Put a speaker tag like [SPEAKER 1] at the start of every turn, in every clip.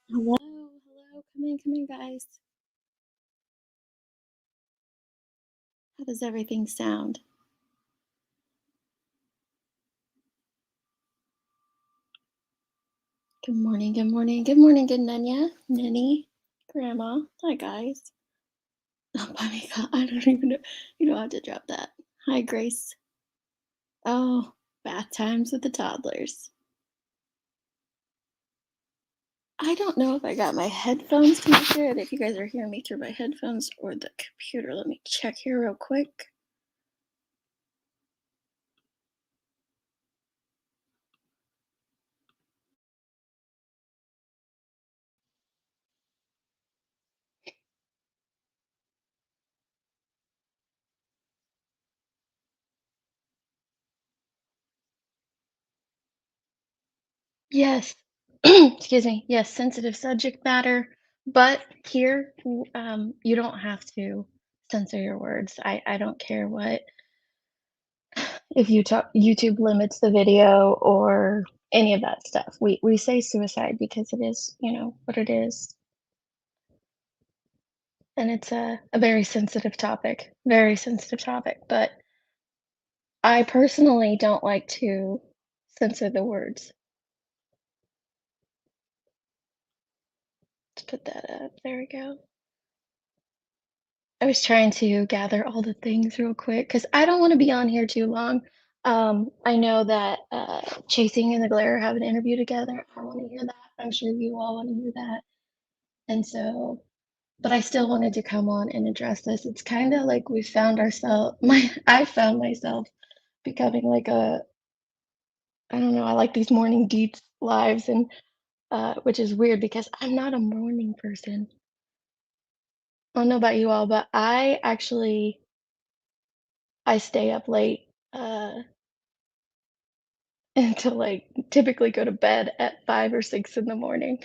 [SPEAKER 1] Hello, hello, come in, guys. How does everything sound? Good morning, good morning, good morning, good Nanya, Ninny, Grandma. Hi, guys. Oh my God, I don't even know. You don't have to drop that. Hi, Grace. Oh, bath times with the toddlers. I don't know if I got my headphones connected, if you guys are hearing me through my headphones or the computer. Let me check here real quick. Yes. Excuse me. Yes, sensitive subject matter, but here, you don't have to censor your words. I don't care what if YouTube limits the video or any of that stuff. We say suicide because it is, what it is, and it's a very sensitive topic, but I personally don't like to censor the words. Let's put that up. There we go. I was trying to gather all the things real quick because I don't wanna be on here too long. I know that, Chasing and the Glare have an interview together. I wanna hear that. I'm sure you all wanna hear that. And so but I still wanted to come on and address this. It's kinda like we found ourselves. I found myself becoming like a I don't know, I like these morning deets lives and, which is weird because I'm not a morning person. I don't know about you all, but I stay up late, and to, like, typically go to bed at 5 or 6 in the morning.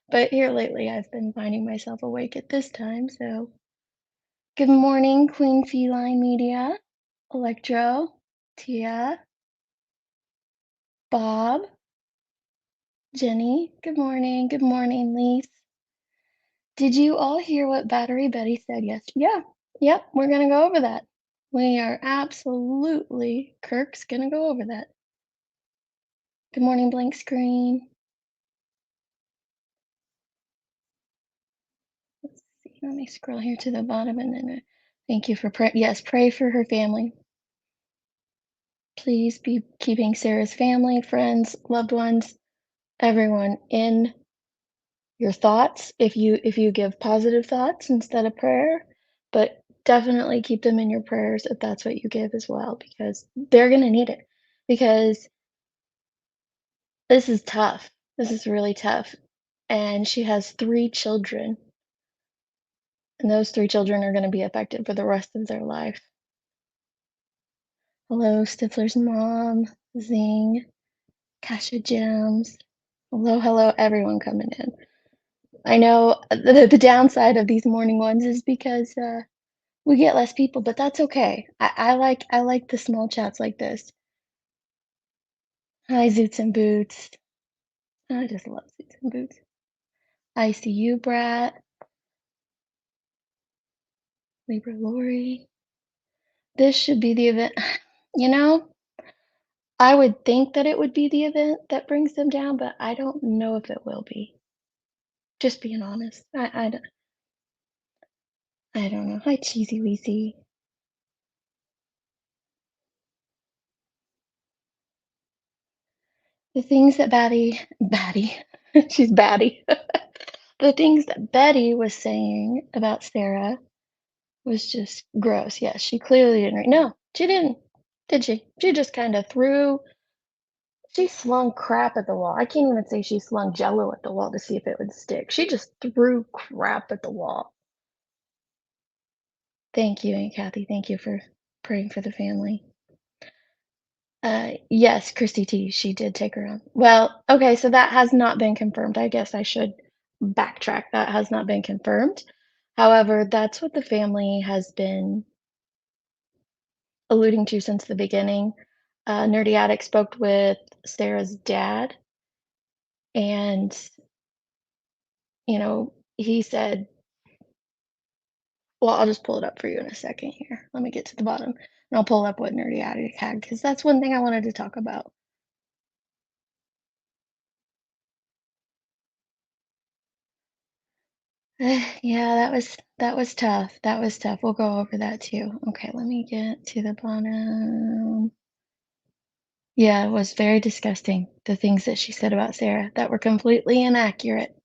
[SPEAKER 1] But here lately, I've been finding myself awake at this time, so good morning, Queen Feline Media, Electro, Tia, Bob, Jenny, good morning, Lise. Did you all hear what Battery Betty said Yeah, yep, we're gonna go over that. We are absolutely Kirk's gonna go over that. Good morning, Blank Screen. Let's see, let me scroll here to the bottom and then thank you for yes, pray for her family. Please be keeping Sarah's family, friends, loved ones, everyone in your thoughts if you give positive thoughts instead of prayer, but definitely keep them in your prayers if that's what you give as well because they're going to need it because this is tough. This is really tough. And she has 3 children, and those 3 children are going to be affected for the rest of their life. Hello, Stifler's mom, Zing, Kasha Gems. Hello, hello, everyone coming in. I know the downside of these morning ones is because we get less people, but that's okay. I like the small chats like this. Hi, Zoots and Boots. I just love Zoots and Boots. I see you, Brat. Libra Lori. This should be the event. You know, I would think that it would be the event that brings them down, but I don't know if it will be. Just being honest. I don't know. Hi, Cheesy Weezy. The things that Batty, she's Batty. The things that Betty was saying about Sarah was just gross. Yeah, she clearly didn't. No, she didn't. Did she? She just kind of threw. She slung crap at the wall. I can't even say she slung Jello at the wall to see if it would stick. She just threw crap at the wall. Thank you, Aunt Kathy. Thank you for praying for the family. Yes, Christy T, she did take her own. Well, okay, so that has not been confirmed. I guess I should backtrack. That has not been confirmed. However, that's what the family has been alluding to since the beginning. Nerdy Addict spoke with Sarah's dad, and he said, well, I'll just pull it up for you in a second here. Let me get to the bottom, and I'll pull up what Nerdy Attic had because that's one thing I wanted to talk about. Yeah, that was tough. That was tough. We'll go over that too. Okay, let me get to the bottom. Yeah, it was very disgusting, the things that she said about Sarah that were completely inaccurate.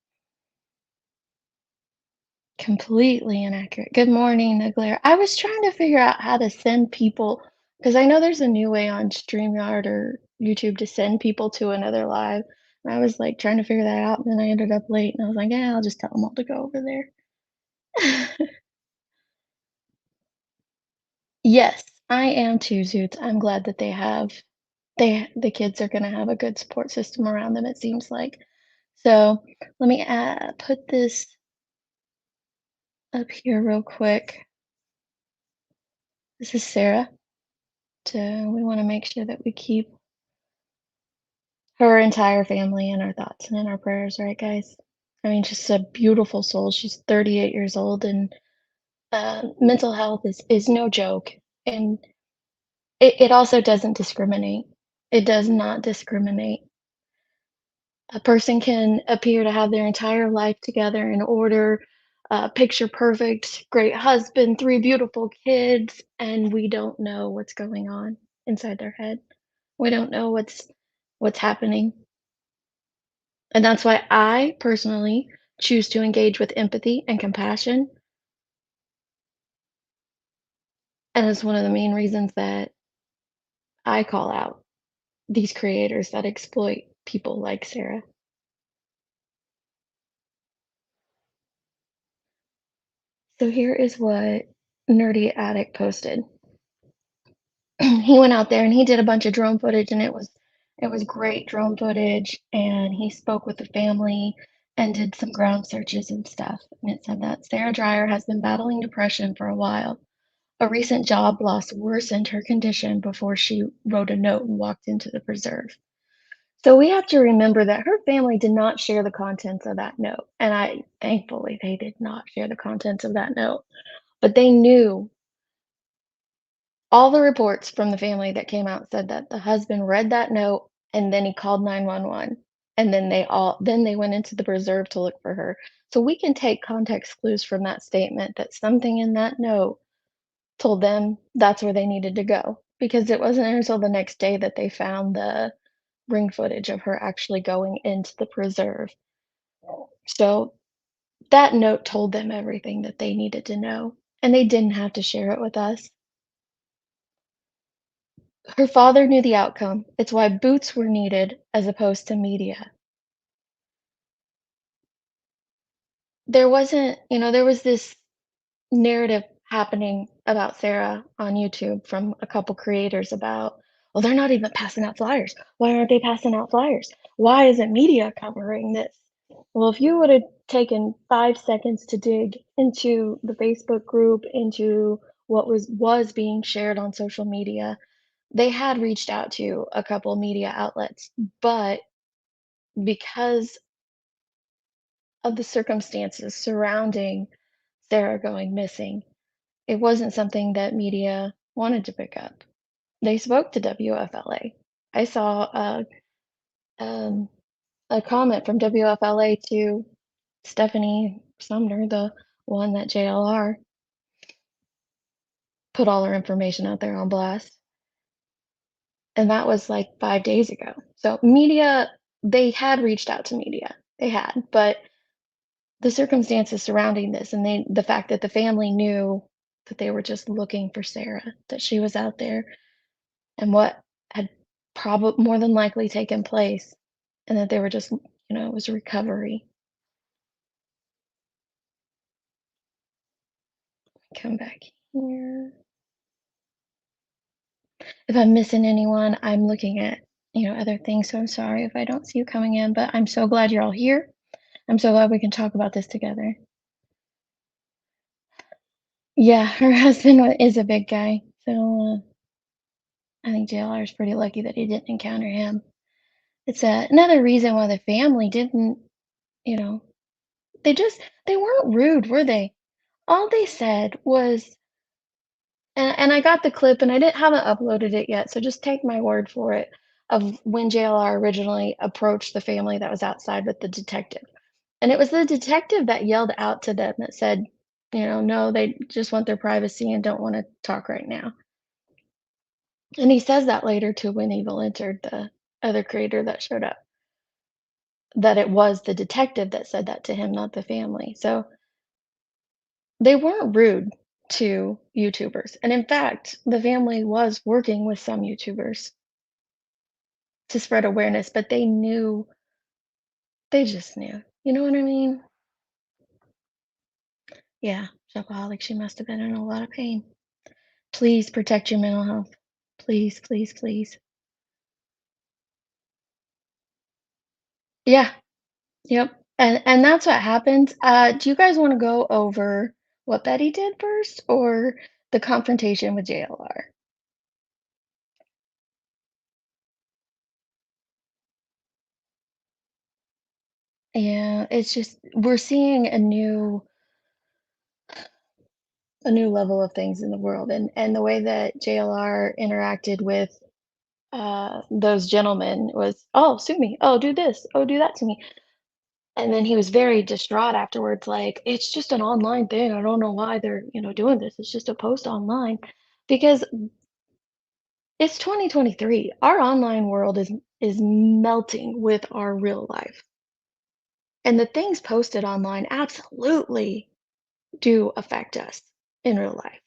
[SPEAKER 1] Completely inaccurate. Good morning, Naglair. I was trying to figure out how to send people because I know there's a new way on StreamYard or YouTube to send people to another live. And I was like trying to figure that out, and then I ended up late, and I was like, yeah, I'll just tell them all to go over there. Yes, I am too, Zoots. I'm glad that the kids are gonna have a good support system around them, it seems like. So let me put this up here real quick. This is Sarah. So we want to make sure that we keep her entire family in our thoughts and in our prayers, right, guys? I mean, just a beautiful soul. She's 38 years old, and mental health is no joke. And it also doesn't discriminate. It does not discriminate. A person can appear to have their entire life together in order, picture perfect, great husband, three beautiful kids, and we don't know what's going on inside their head. We don't know what's happening. And that's why I personally choose to engage with empathy and compassion. And it's one of the main reasons that I call out these creators that exploit people like Sarah. So here is what Nerdy Addict posted. He went out there and he did a bunch of drone footage, and it was great drone footage, and he spoke with the family and did some ground searches and stuff. And it said that Sarah Dreyer has been battling depression for a while. A recent job loss worsened her condition before she wrote a note and walked into the preserve. So we have to remember that her family did not share the contents of that note. And thankfully, they did not share the contents of that note. But they knew all the reports from the family that came out said that the husband read that note and then he called 911. And then they went into the preserve to look for her. So we can take context clues from that statement that something in that note told them that's where they needed to go, because it wasn't until the next day that they found the ring footage of her actually going into the preserve. So that note told them everything that they needed to know, and they didn't have to share it with us. Her father knew the outcome. It's why boots were needed as opposed to media. There was this narrative happening about Sarah on YouTube from a couple creators about, well, they're not even passing out flyers. Why aren't they passing out flyers? Why isn't media covering this? Well, if you would have taken 5 seconds to dig into the Facebook group, into what was being shared on social media, they had reached out to a couple media outlets, but because of the circumstances surrounding Sarah going missing, it wasn't something that media wanted to pick up. They spoke to WFLA. I saw um, a comment from WFLA to Stephanie Sumner, the one that JLR put all her information out there on blast. And that was like 5 days ago. So media, they had reached out to media. They had, but the circumstances surrounding this and the fact that the family knew that they were just looking for Sarah, that she was out there, and what had probably more than likely taken place, and that they were just, it was recovery. Come back here. If I'm missing anyone, I'm looking at, other things, so I'm sorry if I don't see you coming in, but I'm so glad you're all here. I'm so glad we can talk about this together. Yeah, her husband is a big guy, so I think JLR is pretty lucky that he didn't encounter him. It's another reason why the family didn't, you know, They just they weren't rude, were they? All they said was and I got the clip and I didn't haven't uploaded it yet, so just take my word for it of when JLR originally approached the family that was outside with the detective. And it was the detective that yelled out to them that said, "No, they just want their privacy and don't wanna talk right now." And he says that later to When Evil Entered, the other creator that showed up, that it was the detective that said that to him, not the family. So they weren't rude to YouTubers. And in fact, the family was working with some YouTubers to spread awareness, but they just knew. You know what I mean? Yeah, shopaholic, she must have been in a lot of pain. Please protect your mental health. Please, please, please. Yeah, yep. And that's what happens. Do you guys want to go over what Betty did first or the confrontation with JLR? Yeah, it's just we're seeing a new level of things in the world and the way that JLR interacted with those gentlemen was, "Oh, sue me. Oh, do this. Oh, do that to me." And then he was very distraught afterwards, like, "It's just an online thing. I don't know why they're, doing this. It's just a post online." Because it's 2023. Our online world is melting with our real life. And the things posted online absolutely do affect us in real life.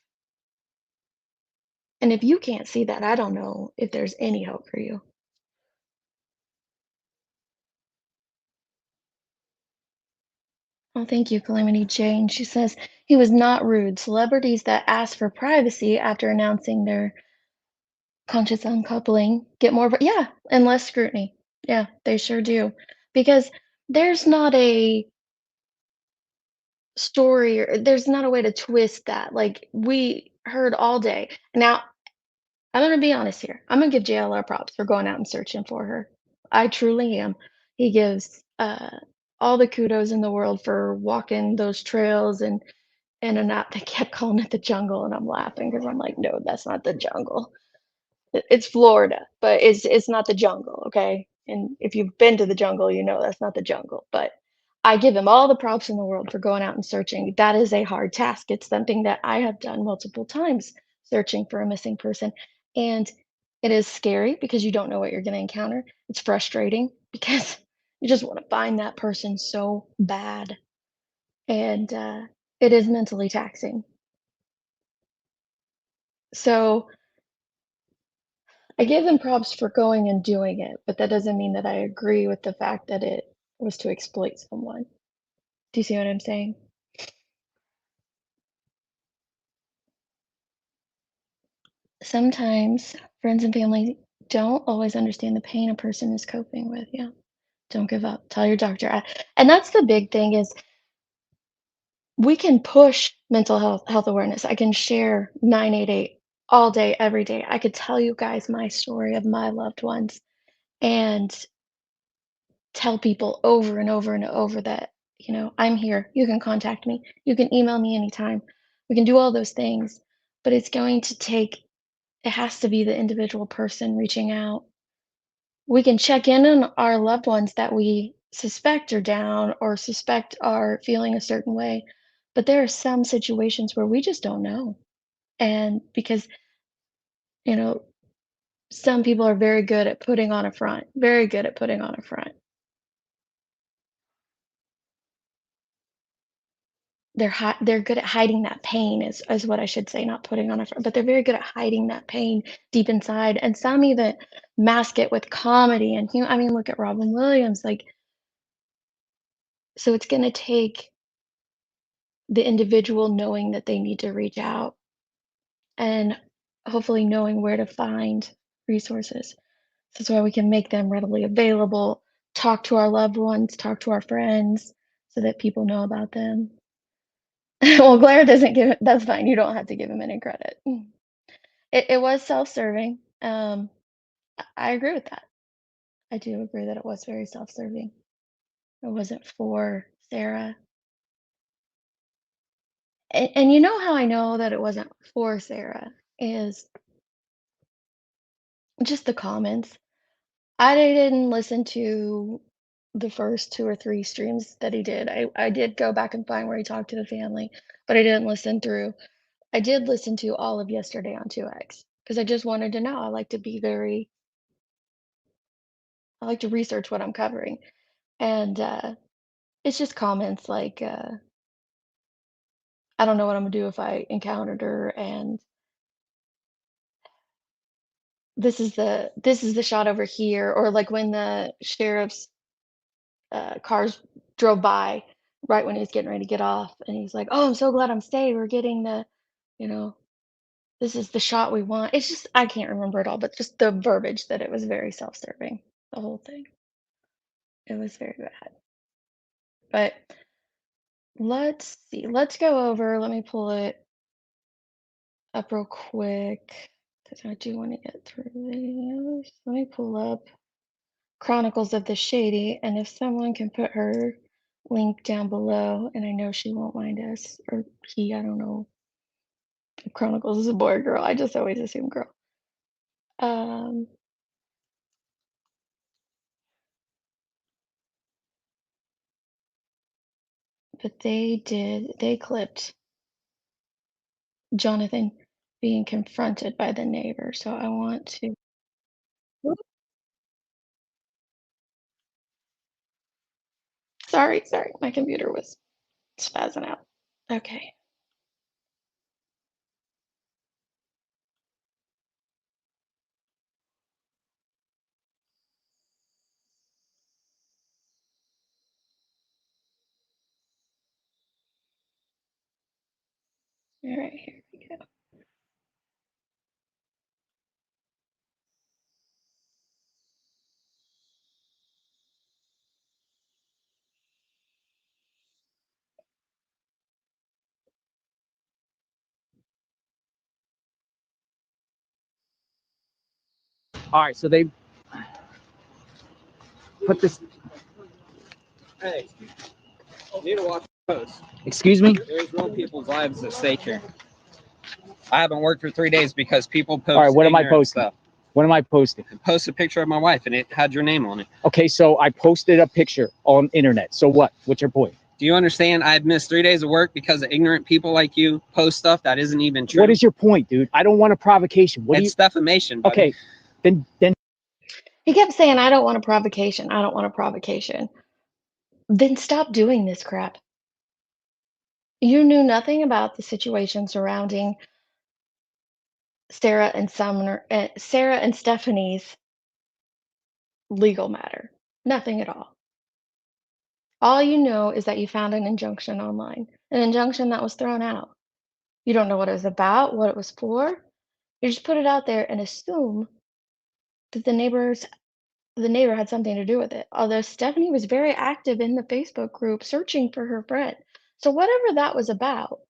[SPEAKER 1] And if you can't see that, I don't know if there's any hope for you. Oh, thank you, Calamity Jane. She says he was not rude. Celebrities that ask for privacy after announcing their conscious uncoupling get more, yeah, and less scrutiny. Yeah, they sure do. Because there's not a story or there's not a way to twist that. Like we heard all day. Now, I'm gonna be honest here. I'm gonna give JLR props for going out and searching for her. I truly am. He gives all the kudos in the world for walking those trails and an app that kept calling it the jungle, and I'm laughing because I'm like, no, that's not the jungle. It's Florida, but it's not the jungle, okay? And if you've been to the jungle, you know that's not the jungle. But I give him all the props in the world for going out and searching. That is a hard task. It's something that I have done multiple times, searching for a missing person. And it is scary because you don't know what you're going to encounter. It's frustrating because you just want to find that person so bad. And it is mentally taxing. So I give him props for going and doing it, but that doesn't mean that I agree with the fact that it was to exploit someone. Do you see what I'm saying? Sometimes friends and family don't always understand the pain a person is coping with. Yeah. Don't give up. Tell your doctor. And that's the big thing is we can push mental health awareness. I can share 988 all day, every day. I could tell you guys my story of my loved ones and tell people over and over and over that, I'm here. You can contact me. You can email me anytime. We can do all those things, but it's going to take, it has to be the individual person reaching out. We can check in on our loved ones that we suspect are down or suspect are feeling a certain way. But there are some situations where we just don't know. And because, you know, some people are very good at putting on a front, very good at putting on a front. They're good at hiding that pain is what I should say, not putting on a front, but they're very good at hiding that pain deep inside, and some even mask it with comedy and I mean, look at Robin Williams, like, so it's gonna take the individual knowing that they need to reach out and hopefully knowing where to find resources. That's why we can make them readily available, talk to our loved ones, talk to our friends so that people know about them. Well, Blair doesn't give it that's fine, you don't have to give him any credit. It was self-serving, I agree with that. I do agree that it was very self-serving. It wasn't for Sarah. And you know how I know that it wasn't for Sarah is just the comments. I didn't listen to the first 2 or 3 streams that he did. I did go back and find where he talked to the family, but I didn't listen through. I did listen to all of yesterday on 2X because I just wanted to know. I like to research what I'm covering, and, it's just comments like, "I don't know what Imma do if I encountered her," and this is the shot over here," or like when the sheriff's, cars drove by right when he was getting ready to get off, and he's like, "Oh, I'm so glad I'm staying. We're getting the you know, this is the shot we want." It's just I can't remember it all, but just the verbiage that it was very self-serving, the whole thing. It was very bad. But let's see. Let's go over let me pull it up real quick because I do want to get through these. Let me pull up Chronicles of the Shady, and if someone can put her link down below, and I know she won't mind us, or he, I don't know if Chronicles is a boy or girl. I just always assume girl. Um, but they clipped Jonathan being confronted by the neighbor. So I want to. Sorry, my computer was spazzing out. Okay, all right, here we go.
[SPEAKER 2] All right, so they put this.
[SPEAKER 3] Hey, you need to watch the post.
[SPEAKER 2] Excuse me.
[SPEAKER 3] There's real people's lives at stake here. I haven't worked for 3 days because people post.
[SPEAKER 2] All right, what am I
[SPEAKER 3] ignorant
[SPEAKER 2] posting?
[SPEAKER 3] Stuff.
[SPEAKER 2] What am I posting?
[SPEAKER 3] Post a picture of my wife and it had your name on it.
[SPEAKER 2] Okay, so I posted a picture on internet. So what? What's your point?
[SPEAKER 3] Do you understand? I've missed 3 days of work because of ignorant people like you post stuff that isn't even true.
[SPEAKER 2] What is your point, dude? I don't want a provocation. What
[SPEAKER 3] It's defamation. Buddy.
[SPEAKER 2] Okay, then
[SPEAKER 1] He kept saying, "I don't want a provocation. I don't want a provocation." Then stop doing this crap. You knew nothing about the situation surrounding Sarah and Stephanie's legal matter. Nothing at all. All you know is that you found an injunction online, an injunction that was thrown out. You don't know what it was about, what it was for. You just put it out there and assume that the neighbor had something to do with it. Although Stephanie was very active in the Facebook group searching for her friend. So whatever that was about,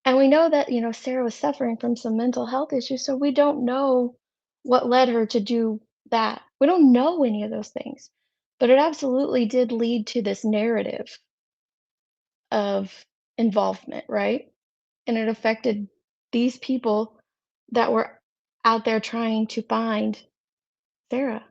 [SPEAKER 1] and we know that, Sarah was suffering from some mental health issues, so we don't know what led her to do that. We don't know any of those things. But it absolutely did lead to this narrative of involvement, right? And it affected these people that were out there trying to find Sarah.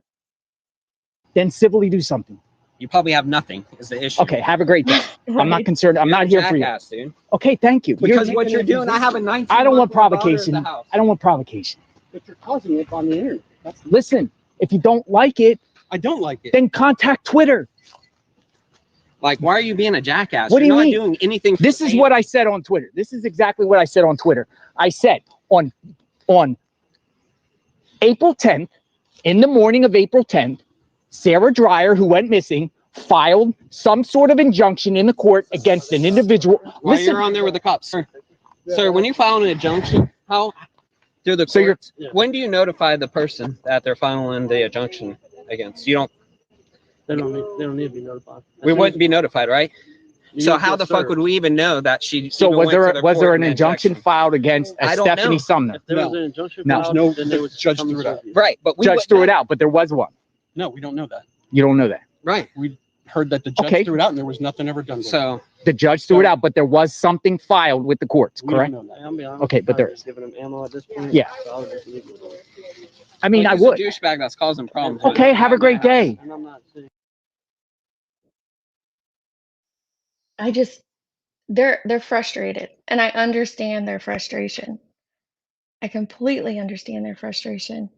[SPEAKER 2] civilly do something.
[SPEAKER 3] You probably have nothing is the issue.
[SPEAKER 2] Okay, have a great day.
[SPEAKER 1] Right.
[SPEAKER 2] I'm not concerned. I'm
[SPEAKER 3] You're
[SPEAKER 2] not
[SPEAKER 3] a
[SPEAKER 2] here for you.
[SPEAKER 3] jackass, dude.
[SPEAKER 2] Okay, thank you.
[SPEAKER 3] Because what you're doing, I have a 19.
[SPEAKER 2] I don't want provocation. I don't want provocation.
[SPEAKER 4] But you're causing it on the internet.
[SPEAKER 2] Listen, if you don't like it,
[SPEAKER 4] I don't like it.
[SPEAKER 2] then contact Twitter.
[SPEAKER 3] Like, why are you being a jackass?
[SPEAKER 2] What do
[SPEAKER 3] You're
[SPEAKER 2] you
[SPEAKER 3] not
[SPEAKER 2] mean?
[SPEAKER 3] doing anything.
[SPEAKER 2] This is what I said on Twitter. This is exactly what I said on Twitter. I said on April 10th, in the morning of April 10th, Sarah Dreyer, who went missing, filed some sort of injunction in the court against an individual.
[SPEAKER 3] While you're on there with the cops, sir, when you file an injunction, how through the court, when do you notify the person that they're filing the injunction against? You don't.
[SPEAKER 4] They don't need to be notified.
[SPEAKER 3] We wouldn't be notified, right? So how the fuck would we even know that she?
[SPEAKER 2] So was there an injunction filed against Stephanie Sumner?
[SPEAKER 4] If there was an injunction
[SPEAKER 2] No.
[SPEAKER 4] filed, then they would
[SPEAKER 5] Judge
[SPEAKER 4] come
[SPEAKER 5] threw it
[SPEAKER 4] and
[SPEAKER 5] out.
[SPEAKER 4] serve you.
[SPEAKER 3] Right, but we
[SPEAKER 2] Judge threw it out, but there was one.
[SPEAKER 5] No, we don't know that.
[SPEAKER 2] You don't know that.
[SPEAKER 3] Right.
[SPEAKER 5] We heard that the judge
[SPEAKER 2] Okay.
[SPEAKER 5] threw it out and there was nothing ever done with it.
[SPEAKER 3] So
[SPEAKER 2] The judge threw it out, but there was something filed with the courts,
[SPEAKER 4] We don't
[SPEAKER 2] correct?
[SPEAKER 4] know that. I'll be honest.
[SPEAKER 2] Okay, but there
[SPEAKER 4] just giving him ammo at this point.
[SPEAKER 2] Yeah.
[SPEAKER 4] So I would just leave it.
[SPEAKER 2] I mean,
[SPEAKER 3] Like,
[SPEAKER 2] I
[SPEAKER 3] he's a
[SPEAKER 2] would.
[SPEAKER 3] douchebag that's causing problems.
[SPEAKER 2] Okay, have a great day.
[SPEAKER 4] And I'm not saying.
[SPEAKER 1] I just they're frustrated, and I understand their frustration. I completely understand their frustration.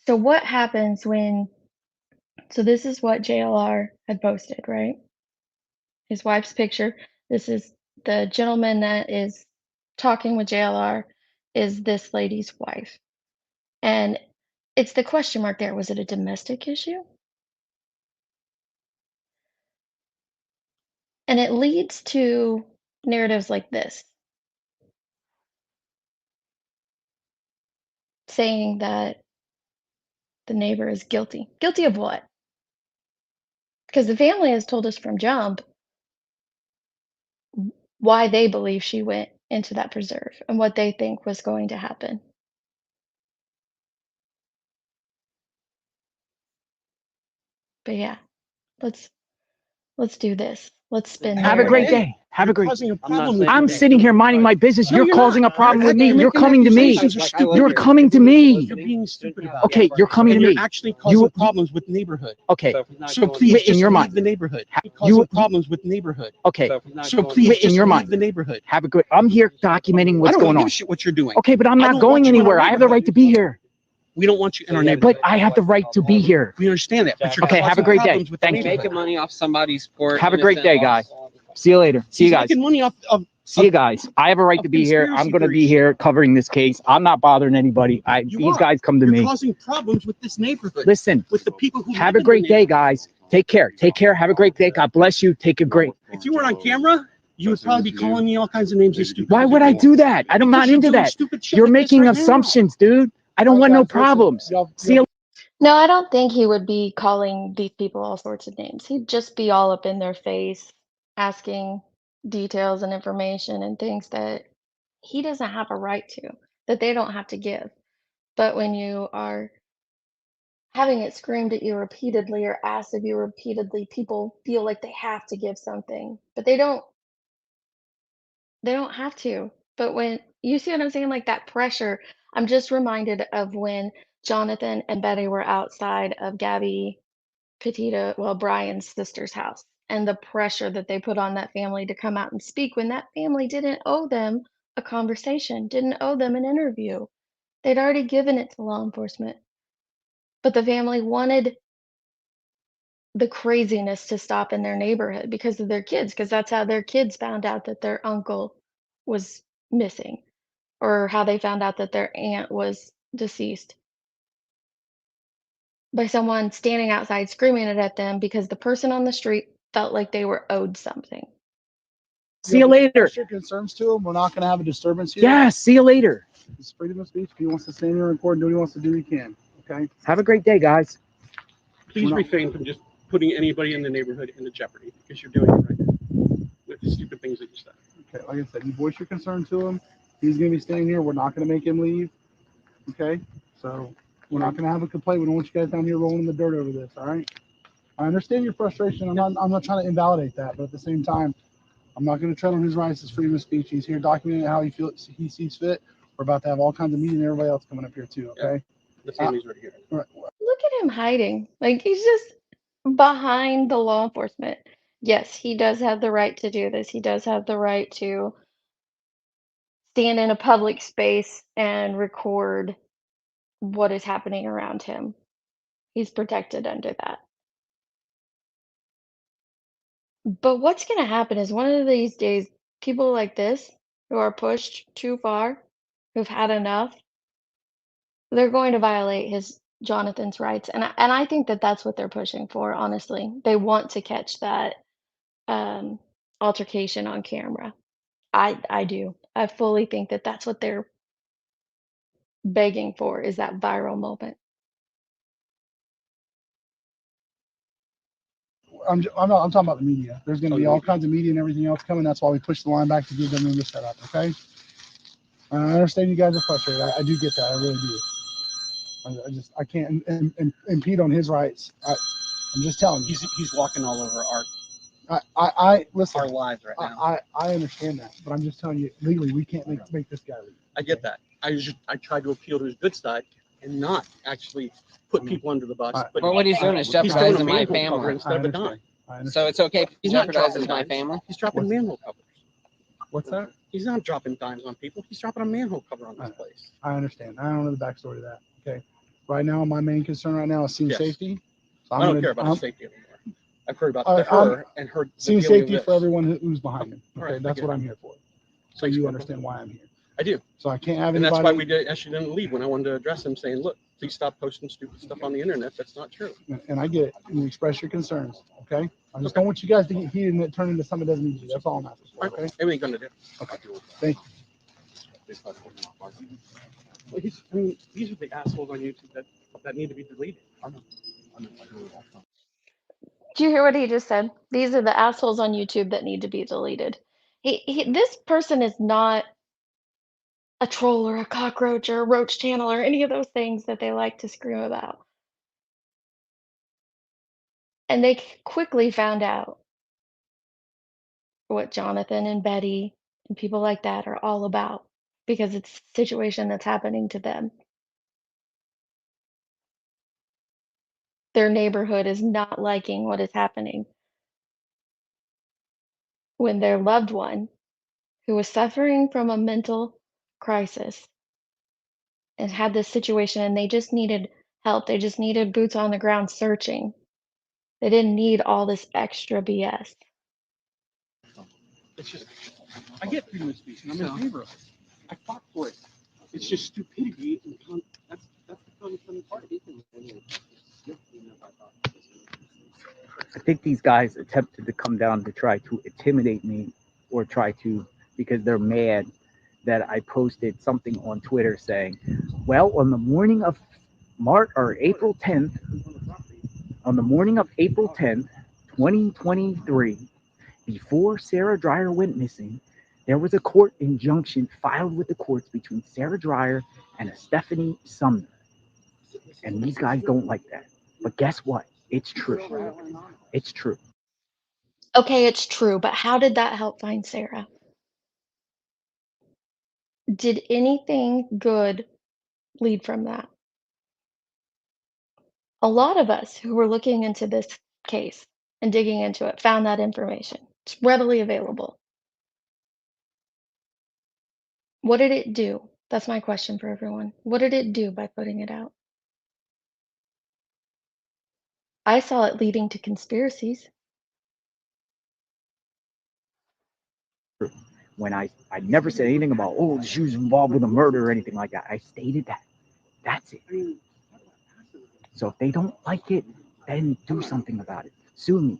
[SPEAKER 1] So what happens when so this is what JLR had posted, right? His wife's picture. This is the gentleman that is talking with JLR is this lady's wife. And it's the question mark there. Was it a domestic issue? And it leads to narratives like this, saying that the neighbor is guilty. Guilty of what? Because the family has told us from jump why they believe she went into that preserve and what they think was going to happen. But yeah, let's do this. Let's spin
[SPEAKER 2] Have a great
[SPEAKER 1] narrative.
[SPEAKER 2] day. Have a great.
[SPEAKER 4] Causing a
[SPEAKER 3] I'm not
[SPEAKER 4] problem with
[SPEAKER 2] I'm
[SPEAKER 4] it.
[SPEAKER 2] sitting here minding my business.
[SPEAKER 4] No,
[SPEAKER 2] You're
[SPEAKER 4] you're
[SPEAKER 2] causing
[SPEAKER 4] not.
[SPEAKER 2] a problem
[SPEAKER 4] You're
[SPEAKER 2] with me.
[SPEAKER 4] making
[SPEAKER 2] You're coming to me.
[SPEAKER 4] accusations. You're stupid.
[SPEAKER 2] You're coming to me.
[SPEAKER 4] You're being stupid about it.
[SPEAKER 2] Okay, you're coming
[SPEAKER 4] And
[SPEAKER 2] to
[SPEAKER 4] you're
[SPEAKER 2] me.
[SPEAKER 4] actually causing problems with the neighborhood.
[SPEAKER 2] Okay.
[SPEAKER 4] So please
[SPEAKER 2] in
[SPEAKER 4] just
[SPEAKER 2] your
[SPEAKER 4] leave
[SPEAKER 2] mind.
[SPEAKER 4] the neighborhood. You're
[SPEAKER 2] You-
[SPEAKER 4] causing problems with the neighborhood.
[SPEAKER 2] Okay.
[SPEAKER 4] So please
[SPEAKER 2] in
[SPEAKER 4] just
[SPEAKER 2] your
[SPEAKER 4] leave
[SPEAKER 2] mind.
[SPEAKER 4] the neighborhood.
[SPEAKER 2] Have a good. I'm here documenting
[SPEAKER 4] I
[SPEAKER 2] what's
[SPEAKER 4] don't
[SPEAKER 2] going
[SPEAKER 4] give
[SPEAKER 2] on.
[SPEAKER 4] a shit what you're doing.
[SPEAKER 2] Okay, but I'm
[SPEAKER 4] I
[SPEAKER 2] not
[SPEAKER 4] don't
[SPEAKER 2] going
[SPEAKER 4] want you in our
[SPEAKER 2] anywhere. I have the
[SPEAKER 4] neighborhood.
[SPEAKER 2] right to be here.
[SPEAKER 4] We don't want you in our neighborhood.
[SPEAKER 2] But I have the right to be here.
[SPEAKER 4] We understand that. But you're
[SPEAKER 2] Okay, have a
[SPEAKER 4] causing
[SPEAKER 2] great day.
[SPEAKER 4] problems with the
[SPEAKER 2] Thank you.
[SPEAKER 4] neighborhood.
[SPEAKER 3] Making money off somebody's poor.
[SPEAKER 2] Have a great day,
[SPEAKER 3] innocent
[SPEAKER 2] guys.
[SPEAKER 3] loss.
[SPEAKER 2] See you later. See you
[SPEAKER 4] He's
[SPEAKER 2] guys.
[SPEAKER 4] making money off of
[SPEAKER 2] See you guys. I have a right
[SPEAKER 4] of
[SPEAKER 2] to be here. I'm
[SPEAKER 4] conspiracy
[SPEAKER 2] going to be
[SPEAKER 4] theories.
[SPEAKER 2] here covering this case. I'm not bothering anybody.
[SPEAKER 4] You
[SPEAKER 2] These
[SPEAKER 4] are.
[SPEAKER 2] guys come to
[SPEAKER 4] You're
[SPEAKER 2] me.
[SPEAKER 4] causing problems with this neighborhood.
[SPEAKER 2] Listen,
[SPEAKER 4] With the people who
[SPEAKER 2] have
[SPEAKER 4] live
[SPEAKER 2] a
[SPEAKER 4] in the
[SPEAKER 2] great day,
[SPEAKER 4] neighborhood.
[SPEAKER 2] guys. Take care. Take care. Have a great day. God bless you. Take a great.
[SPEAKER 4] If you weren't on camera, you would probably be calling me all kinds of names. You stupid.
[SPEAKER 2] Why would I do that? I'm not
[SPEAKER 4] Because you're
[SPEAKER 2] into
[SPEAKER 4] doing
[SPEAKER 2] that.
[SPEAKER 4] stupid shit
[SPEAKER 2] You're
[SPEAKER 4] like this
[SPEAKER 2] making
[SPEAKER 4] right now.
[SPEAKER 2] assumptions, dude. I don't want no problems. See you.
[SPEAKER 1] No, I don't think he would be calling these people all sorts of names. He'd just be all up in their face, asking details and information and things that he doesn't have a right to, that they don't have to give. But when you are having it screamed at you repeatedly or asked of you repeatedly, people feel like they have to give something, but they don't have to. But when you see what I'm saying, like that pressure, I'm just reminded of when Jonathan and Betty were outside of Gabby Petita, well, Brian's sister's house, and the pressure that they put on that family to come out and speak when that family didn't owe them a conversation, didn't owe them an interview. They'd already given it to law enforcement, but the family wanted the craziness to stop in their neighborhood because of their kids, because that's how their kids found out that their uncle was missing, or how they found out that their aunt was deceased by someone standing outside screaming it at them because the person on the street felt like they were owed something.
[SPEAKER 2] See you later.
[SPEAKER 5] Express your concerns to him. We're not going to have a disturbance here.
[SPEAKER 2] Yeah, see you later.
[SPEAKER 5] It's freedom of speech. If he wants to stand here and record and do what he wants to do, he can. Okay.
[SPEAKER 2] Have a great day, guys.
[SPEAKER 4] Please refrain from just putting anybody in the neighborhood into jeopardy because you're doing it right now with the stupid things that you said.
[SPEAKER 5] Okay. Like I said, you voice your concern to him. He's going to be staying here. We're not going to make him leave. Okay. So we're not going to have a complaint. We don't want you guys down here rolling in the dirt over this. All right. I understand your frustration. I'm not trying to invalidate that, but at the same time, I'm not going to tread on his rights as freedom of speech. He's here documenting how he sees fit. We're about to have all kinds of meetings and everybody else coming up here too. Okay.
[SPEAKER 4] The family's right here.
[SPEAKER 5] All right.
[SPEAKER 1] Look at him hiding. Like he's just behind the law enforcement. Yes, he does have the right to do this. He does have the right to stand in a public space and record what is happening around him. He's protected under that. But what's going to happen is one of these days, people like this who are pushed too far, who've had enough, they're going to violate his Jonathan's rights, and I think that that's what they're pushing for. Honestly, they want to catch that um, altercation on camera. I do. I fully think that that's what they're begging for is that viral moment.
[SPEAKER 5] I'm talking about the media. There's going to be all kinds of media and everything else coming. That's why we pushed the line back to give them room to set up. Okay. I understand you guys are frustrated. I do get that. I really do. I can't impede on his rights. I'm just telling you.
[SPEAKER 4] He's walking all over art.
[SPEAKER 5] I listen.
[SPEAKER 3] our lives right now.
[SPEAKER 5] I understand that, but I'm just telling you, legally, we can't make this guy leave.
[SPEAKER 4] I get that. I tried to appeal to his good side and not actually put people under the bus.
[SPEAKER 5] But
[SPEAKER 3] what he's doing is
[SPEAKER 4] he's throwing a
[SPEAKER 3] jeopardizing my
[SPEAKER 4] manhole cover
[SPEAKER 3] family.
[SPEAKER 4] instead of a dime.
[SPEAKER 5] I understand.
[SPEAKER 3] So it's okay if he
[SPEAKER 4] He's not
[SPEAKER 3] jeopardizes
[SPEAKER 4] dropping
[SPEAKER 3] my
[SPEAKER 4] dimes.
[SPEAKER 3] family.
[SPEAKER 4] He's dropping manhole covers.
[SPEAKER 5] What's that?
[SPEAKER 4] He's not dropping dimes on people. He's dropping a manhole cover on this place.
[SPEAKER 5] I understand. I don't know the backstory to that. Okay. Right now, my main concern right now is scene safety. So
[SPEAKER 4] I don't care about his safety anymore. I care about her and her
[SPEAKER 5] scene safety for everyone who's behind me. Okay,
[SPEAKER 4] right,
[SPEAKER 5] that's what I'm here for. So you understand why I'm here.
[SPEAKER 4] I do.
[SPEAKER 5] So I can't have
[SPEAKER 4] and
[SPEAKER 5] anybody.
[SPEAKER 4] that's why we actually didn't leave when I wanted to address him, saying, "Look, please stop posting stupid stuff on the internet. That's not true."
[SPEAKER 5] And I get it. And you express your concerns. Okay. I just don't want you guys to get heated and it turn into something that doesn't need to be. That's all I'm asking for. Okay.
[SPEAKER 4] It ain't gonna do.
[SPEAKER 5] Okay. Thank you.
[SPEAKER 4] Well, I mean, these are the assholes on YouTube that need to be deleted.
[SPEAKER 1] Do you hear what he just said? These are the assholes on YouTube that need to be deleted. This person is not a troll or a cockroach or a roach channel or any of those things that they like to scream about. And they quickly found out what Jonathan and Betty and people like that are all about because it's a situation that's happening to them. Their neighborhood is not liking what is happening when their loved one, who was suffering from a mental crisis and had this situation and they just needed help. They just needed boots on the ground searching. They didn't need all this extra BS.
[SPEAKER 4] It's just, I get freedom of speech, and I'm in favor of it. I fought for it. It's just stupidity, and that's the funny part.
[SPEAKER 2] I think these guys attempted to come down to try to intimidate me or try to, because they're mad that I posted something on Twitter saying, well, on the morning of April 10th, on the morning of April 10th, 2023, before Sarah Dreyer went missing, there was a court injunction filed with the courts between Sarah Dreyer and a Stephanie Sumner. And these guys don't like that. But guess what? It's true. It's true.
[SPEAKER 1] Okay, it's true, but how did that help find Sarah? Did anything good lead from that? A lot of us who were looking into this case and digging into it found that information. It's readily available. What did it do? That's my question for everyone. What did it do by putting it out? I saw it leading to conspiracies.
[SPEAKER 2] When I never said anything about, oh, she was involved with a murder or anything like that. I stated that. That's it. So if they don't like it, then do something about it. Sue me.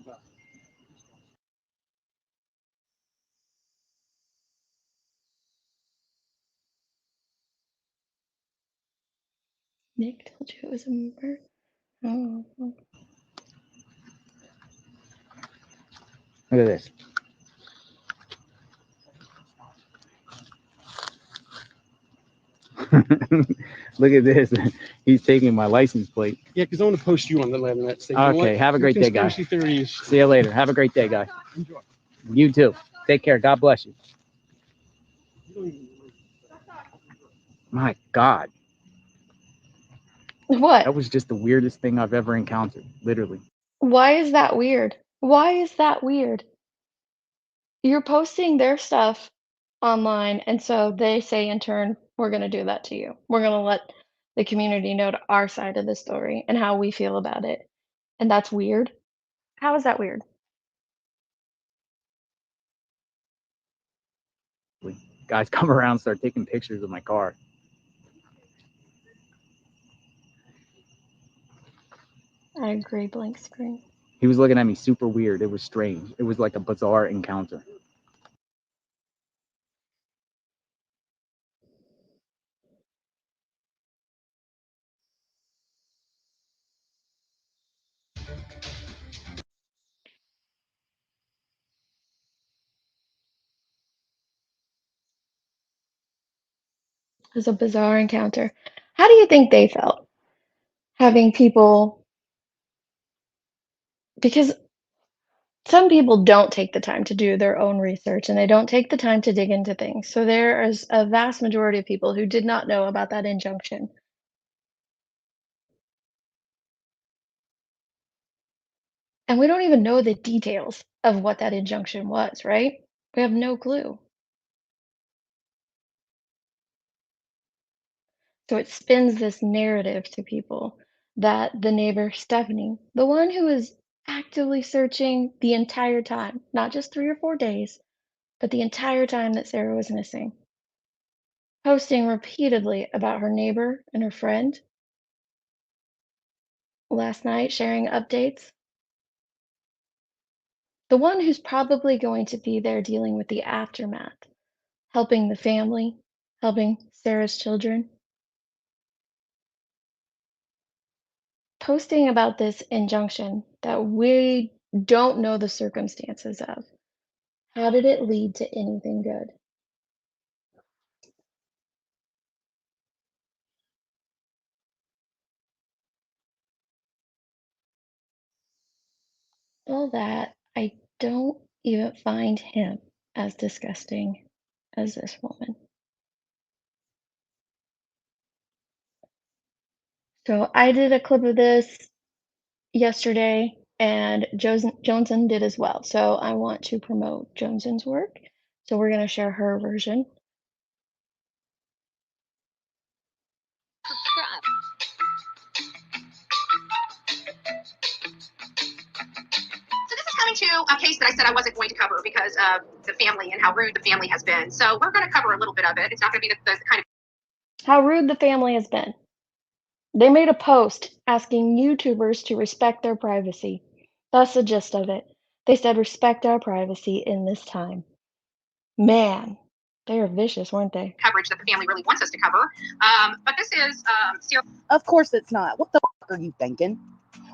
[SPEAKER 1] Nick told you it was a murder? Oh.
[SPEAKER 2] Look at this. Look at this. He's taking my license plate.
[SPEAKER 4] Yeah, because I want to post you on the internet. Say,
[SPEAKER 2] Okay, have a great day, guys.
[SPEAKER 4] Theories.
[SPEAKER 2] See you later. Have a great day, guys.
[SPEAKER 4] Enjoy.
[SPEAKER 2] You too. Take care. God bless you. My God.
[SPEAKER 1] What?
[SPEAKER 2] That was just the weirdest thing I've ever encountered. Literally.
[SPEAKER 1] Why is that weird? Why is that weird? You're posting their stuff online, and so they say in turn, we're going to do that to you. We're going to let the community know to our side of the story and how we feel about it. And that's weird. How is that weird?
[SPEAKER 2] Guys come around, start taking pictures of my car.
[SPEAKER 1] I agree, blank screen.
[SPEAKER 2] He was looking at me super weird. It was strange. It was like a bizarre encounter.
[SPEAKER 1] It was a bizarre encounter. How do you think they felt? Having people, because Some people don't take the time to do their own research and they don't take the time to dig into things. So there is a vast majority of people who did not know about that injunction. And we don't even know the details of what that injunction was, right? We have no clue. So it spins this narrative to people that the neighbor Stephanie, the one who was actively searching the entire time, not just 3 or 4 days, but the entire time that Sarah was missing, posting repeatedly about her neighbor and her friend, last night sharing updates. The one who's probably going to be there dealing with the aftermath, helping the family, helping Sarah's children. Posting about this injunction that we don't know the circumstances of. How did it lead to anything good? All that, I don't even find him as disgusting as this woman. So I did a clip of this yesterday, and Joneson did as well. So I want to promote Johnson's work. So we're going to share her version.
[SPEAKER 6] So this is coming to a case that I said I wasn't going to cover because of the family and how rude the family has been. So we're going to cover a little bit of it. It's not going to be the kind of
[SPEAKER 1] How rude the family has been. They made a post asking YouTubers to respect their privacy. That's the gist of it. They said respect our privacy in this time. Man, they were vicious, weren't they?
[SPEAKER 6] coverage that the family really wants us to cover. But this is Sarah.
[SPEAKER 7] Of course it's not. What the fuck are you thinking?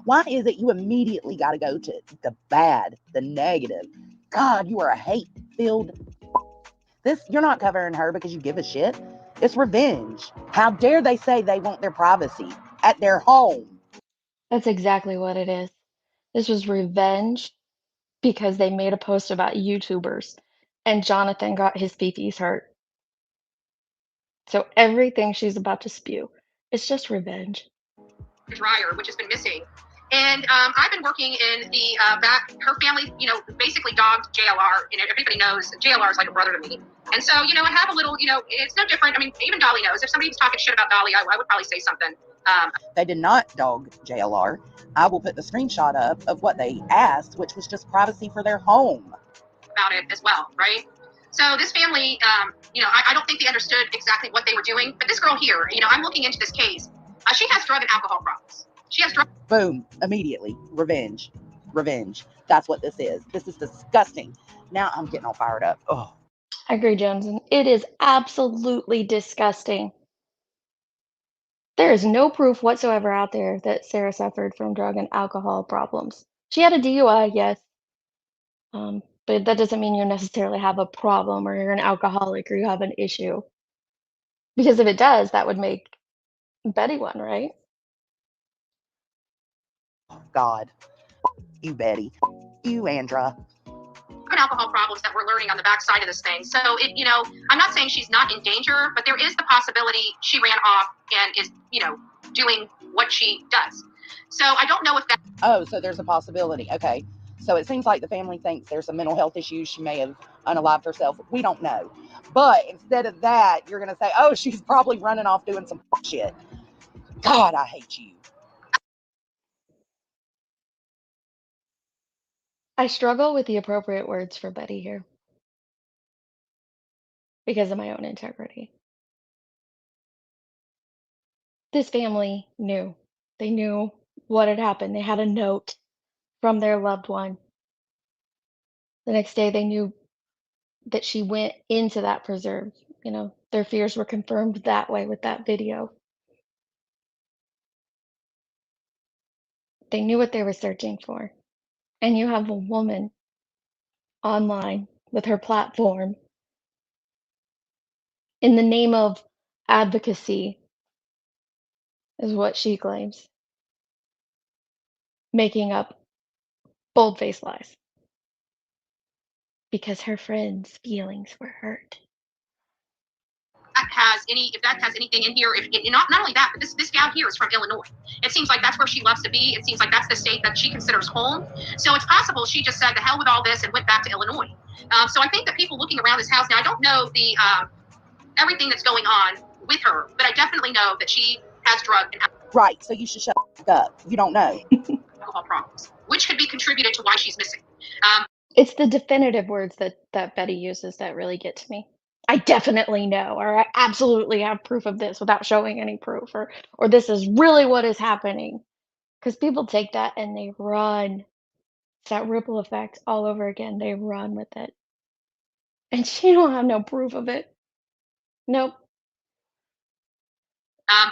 [SPEAKER 7] Why is it you immediately got to go to the bad, the negative? God, you are a hate-filled. You're not covering her because you give a shit. It's revenge. How dare they say they want their privacy at their home?
[SPEAKER 1] That's exactly what it is. This was revenge because they made a post about YouTubers and Jonathan got his fifis hurt. So everything she's about to spew, it's just revenge.
[SPEAKER 6] Dreyer, which has been missing. And I've been working in the back, her family, basically dogged JLR. Everybody knows JLR is like a brother to me. And so, I have a little, it's no different. I mean, even Dolly knows. If somebody was talking shit about Dolly, I would probably say something.
[SPEAKER 7] They did not dog JLR. I will put the screenshot up of what they asked, which was just privacy for their home.
[SPEAKER 6] About it as well, right? So this family, I don't think they understood exactly what they were doing. But this girl here, I'm looking into this case. She has drug and alcohol problems. She has drug.
[SPEAKER 7] Boom, immediately. Revenge. Revenge. That's what this is. This is disgusting. Now I'm getting all fired up. Oh.
[SPEAKER 1] I agree, Johnson. It is absolutely disgusting. There is no proof whatsoever out there that Sarah suffered from drug and alcohol problems. She had a DUI, yes, but that doesn't mean you necessarily have a problem or you're an alcoholic or you have an issue. Because if it does, that would make Betty one, right?
[SPEAKER 7] God. You, Betty. You, Andra.
[SPEAKER 6] Alcohol problems that we're learning on the backside of this thing. So I'm not saying she's not in danger, but there is the possibility she ran off and is, doing what she does. So I don't know if that.
[SPEAKER 7] Oh, so there's a possibility. Okay. So it seems like the family thinks there's some mental health issues. She may have unalived herself. We don't know. But instead of that, you're going to say, oh, she's probably running off doing some shit. God, I hate you.
[SPEAKER 1] I struggle with the appropriate words for Betty here because of my own integrity. This family knew. They knew what had happened. They had a note from their loved one. The next day, they knew that she went into that preserve. Their fears were confirmed that way with that video. They knew what they were searching for. And you have a woman online with her platform in the name of advocacy, is what she claims, making up bold-faced lies. because her friend's feelings were hurt.
[SPEAKER 6] If that has anything in here, not only that, but this gal here is from Illinois. It seems like that's where she loves to be. It seems like that's the state that she considers home. So it's possible she just said the hell with all this and went back to Illinois. So I think that people looking around this house now, I don't know the everything that's going on with her, but I definitely know that she has drug and
[SPEAKER 7] Right. So you should shut up. You don't know.
[SPEAKER 6] alcohol problems, which could be contributed to why she's missing.
[SPEAKER 1] It's the definitive words that Betty uses that really get to me. I definitely know, or I absolutely have proof of this without showing any proof, or this is really what is happening. Because people take that and they run. It's that ripple effect all over again. They run with it. And she don't have no proof of it. Nope.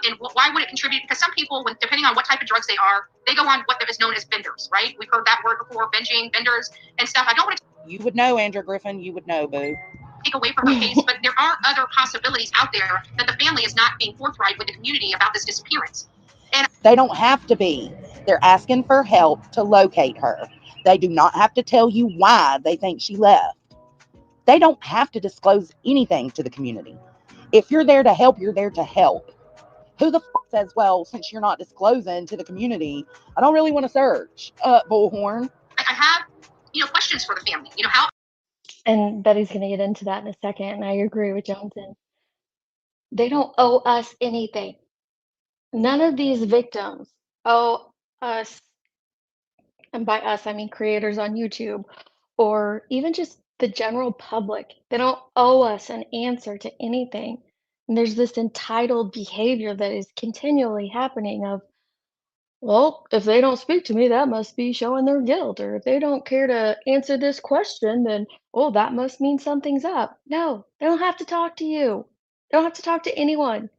[SPEAKER 6] And why would it contribute? Because some people, depending on what type of drugs they are, they go on what is known as benders, right? We've heard that word before, binging, benders, and stuff. I don't want to
[SPEAKER 7] You would know, Andrew Griffin. You would know, boo.
[SPEAKER 6] take away from her case, but there are other possibilities out there that the family is not being forthright with the community about this disappearance. And
[SPEAKER 7] they don't have to be. They're asking for help to locate her. They do not have to tell you why they think she left. They don't have to disclose anything to the community. If you're there to help, you're there to help. Who the says, well, since you're not disclosing to the community, I don't really want to search? Bullhorn.
[SPEAKER 6] I have, questions for the family. How.
[SPEAKER 1] And Betty's going to get into that in a second, and I agree with Johnson. They don't owe us anything. None of these victims owe us, and by us, I mean creators on YouTube, or even just the general public. They don't owe us an answer to anything. And there's this entitled behavior that is continually happening of, well, if they don't speak to me, that must be showing their guilt. Or if they don't care to answer this question, then, oh, that must mean something's up. No, they don't have to talk to you. They don't have to talk to anyone.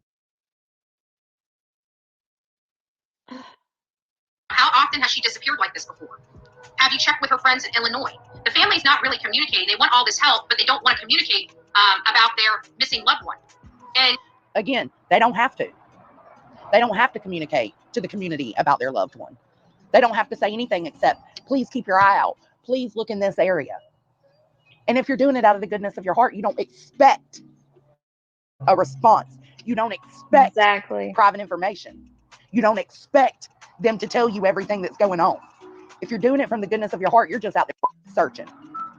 [SPEAKER 6] How often has she disappeared like this before? Have you checked with her friends in Illinois? The family's not really communicating. They want all this help, but they don't want to communicate about their missing loved one. And
[SPEAKER 7] again, they don't have to. They don't have to communicate to the community about their loved one. They don't have to say anything except, please keep your eye out. Please look in this area. And if you're doing it out of the goodness of your heart, you don't expect a response. You don't expect private information. You don't expect them to tell you everything that's going on. If you're doing it from the goodness of your heart, you're just out there searching.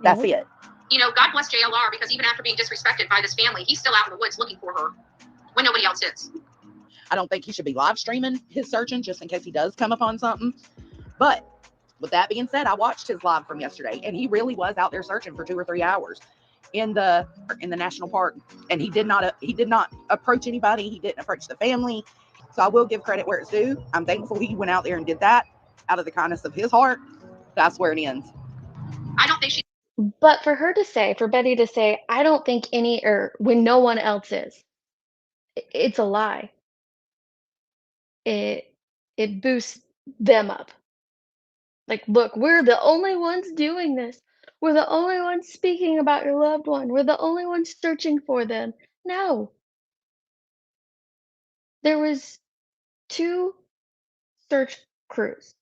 [SPEAKER 7] That's it.
[SPEAKER 6] God bless JLR, because even after being disrespected by this family, he's still out in the woods looking for her when nobody else is.
[SPEAKER 7] I don't think he should be live streaming his searching just in case he does come upon something. But with that being said, I watched his live from yesterday, and he really was out there searching for 2 or 3 hours in the national park, and he did not approach anybody. He didn't approach the family. So I will give credit where it's due. I'm thankful he went out there and did that out of the kindness of his heart. That's where it ends.
[SPEAKER 6] I don't think she.
[SPEAKER 1] But for Betty to say, I don't think when no one else is, it's a lie. It boosts them up. Like, look, we're the only ones doing this. We're the only ones speaking about your loved one. We're the only ones searching for them. No. There was 2 search crews.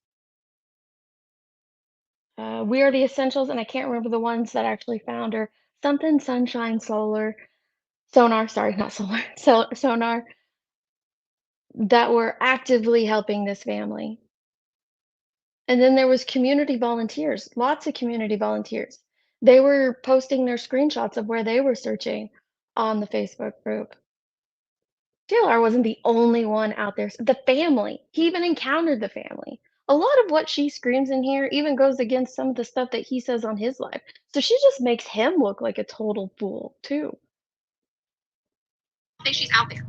[SPEAKER 1] We Are the Essentials, and I can't remember the ones that actually found her. Something Sunshine Solar, Sonar, sorry, not Solar, Sonar, that were actively helping this family. And then there was community volunteers, lots of community volunteers. They were posting their screenshots of where they were searching on the Facebook group. JLR wasn't the only one out there. The family, he even encountered the family. A lot of what she screams in here even goes against some of the stuff that he says on his live. So she just makes him look like a total fool, too.
[SPEAKER 6] I think she's out there.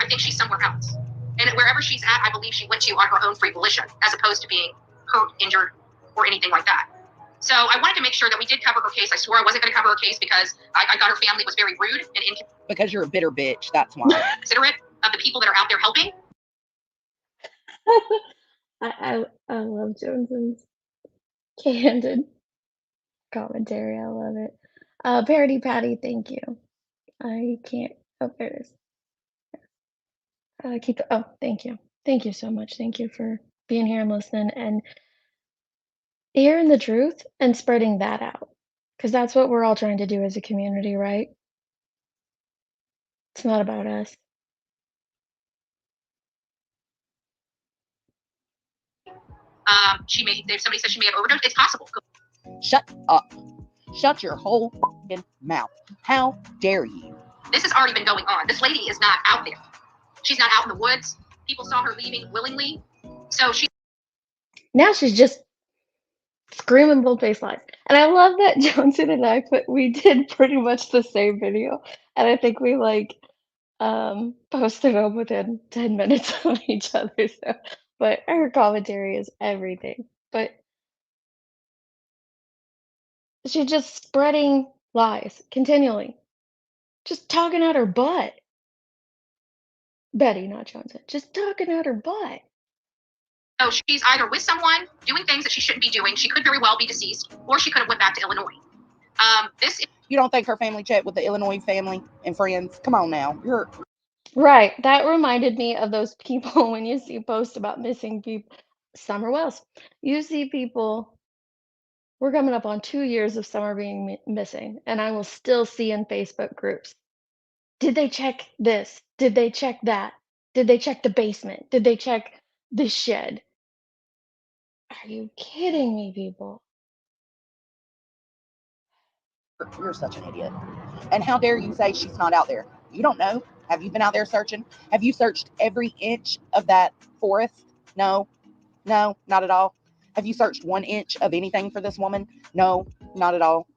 [SPEAKER 6] I think she's somewhere else. And wherever she's at, I believe she went to on her own free volition, as opposed to being hurt, injured, or anything like that. So I wanted to make sure that we did cover her case. I swore I wasn't going to cover her case because I thought her family was very rude and inconsiderate.
[SPEAKER 7] Because you're a bitter bitch, that's why.
[SPEAKER 6] Considerate of the people that are out there helping.
[SPEAKER 1] I love Jones's candid commentary. I love it. Parody Patty, thank you. I can't. Oh, there it is. Thank you. Thank you so much. Thank you for being here and listening and hearing the truth and spreading that out. Because that's what we're all trying to do as a community, right? It's not about us.
[SPEAKER 6] If somebody said she may have overdosed, it's possible.
[SPEAKER 7] Shut up. Shut your whole mouth. How dare you?
[SPEAKER 6] This has already been going on. This lady is not out there. She's not out in the woods. People saw her leaving willingly. So
[SPEAKER 1] Now she's just screaming bold-faced lies. And I love that Johnson and we did pretty much the same video. And I think we posted them within 10 minutes of each other. So, but her commentary is everything. But she's just spreading lies continually, just talking out her butt. Betty, not Johnson, just talking out her butt.
[SPEAKER 6] So she's either with someone doing things that she shouldn't be doing. She could very well be deceased, or she could have went back to Illinois.
[SPEAKER 7] You don't think her family checked with the Illinois family and friends? Come on now. You're
[SPEAKER 1] Right. That reminded me of those people when you see posts about missing people. Summer Wells. You see people, we're coming up on 2 years of Summer being missing, and I will still see in Facebook groups. Did they check this? Did they check that? Did they check the basement? Did they check the shed? Are you kidding me, people?
[SPEAKER 7] such an idiot. And how dare you say she's not out there? You don't know. Have you been out there searching? Have you searched every inch of that forest? No, not at all. Have you searched 1 inch of anything for this woman? No, not at all.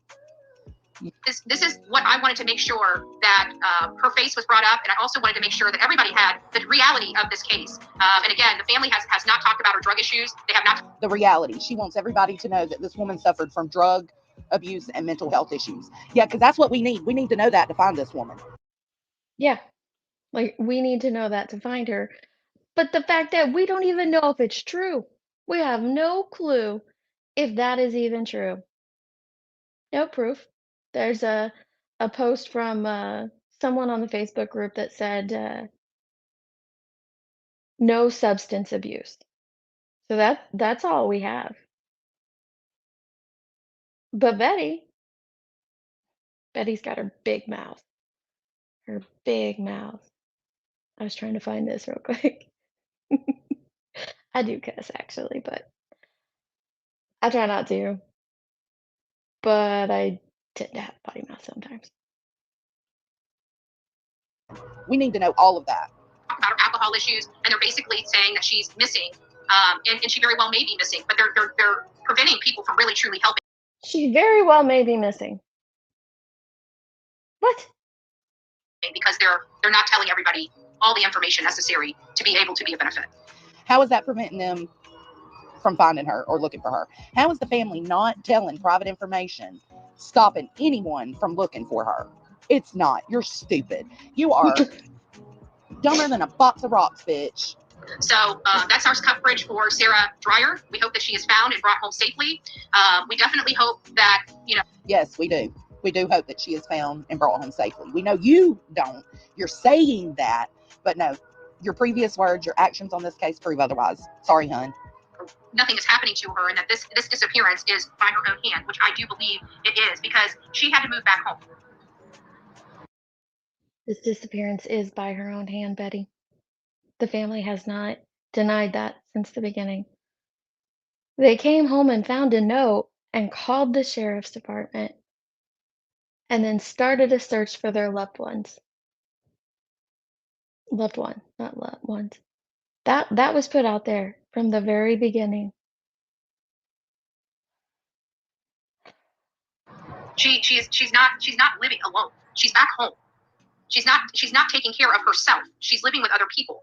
[SPEAKER 6] This is what I wanted to make sure that her face was brought up, and I also wanted to make sure that everybody had the reality of this case. And again, the family has not talked about her drug issues. They have not.
[SPEAKER 7] The reality. She wants everybody to know that this woman suffered from drug abuse and mental health issues. Yeah, because that's what we need. We need to know that to find this woman.
[SPEAKER 1] Yeah, like we need to know that to find her. But the fact that we don't even know if it's true, we have no clue if that is even true. No proof. There's a post from someone on the Facebook group that said no substance abuse. So that's all we have. But Betty's got her big mouth. Her big mouth. I was trying to find this real quick. I do cuss actually, but I try not to. But I tend to have a potty mouth sometimes.
[SPEAKER 7] We need to know all of that.
[SPEAKER 6] About her alcohol issues, and they're basically saying that she's missing, and she very well may be missing, but they're preventing people from really truly helping.
[SPEAKER 1] She very well may be missing. What?
[SPEAKER 6] Because they're not telling everybody all the information necessary to be able to be a benefit.
[SPEAKER 7] How is that preventing them from finding her or looking for her? How is the family not telling private information stopping anyone from looking for her? It's not. You're stupid. You are dumber than a box of rocks, bitch.
[SPEAKER 6] So that's our coverage for Sarah Dreyer. We hope that she is found and brought home safely. We definitely hope that,
[SPEAKER 7] Yes, we do. We do hope that she is found and brought home safely. We know you don't. You're saying that, but no, your previous words, your actions on this case prove otherwise. Sorry, hun.
[SPEAKER 6] Nothing is happening to her, and that this disappearance is by her own hand, which I do believe it is, because she had to move back home.
[SPEAKER 1] This disappearance is by her own hand, Betty. The family has not denied that since the beginning. They came home and found a note and called the sheriff's department and then started a search for their loved ones. Loved one, not loved ones. That was put out there from the very beginning.
[SPEAKER 6] She's not living alone. She's back home. She's not taking care of herself. She's living with other people.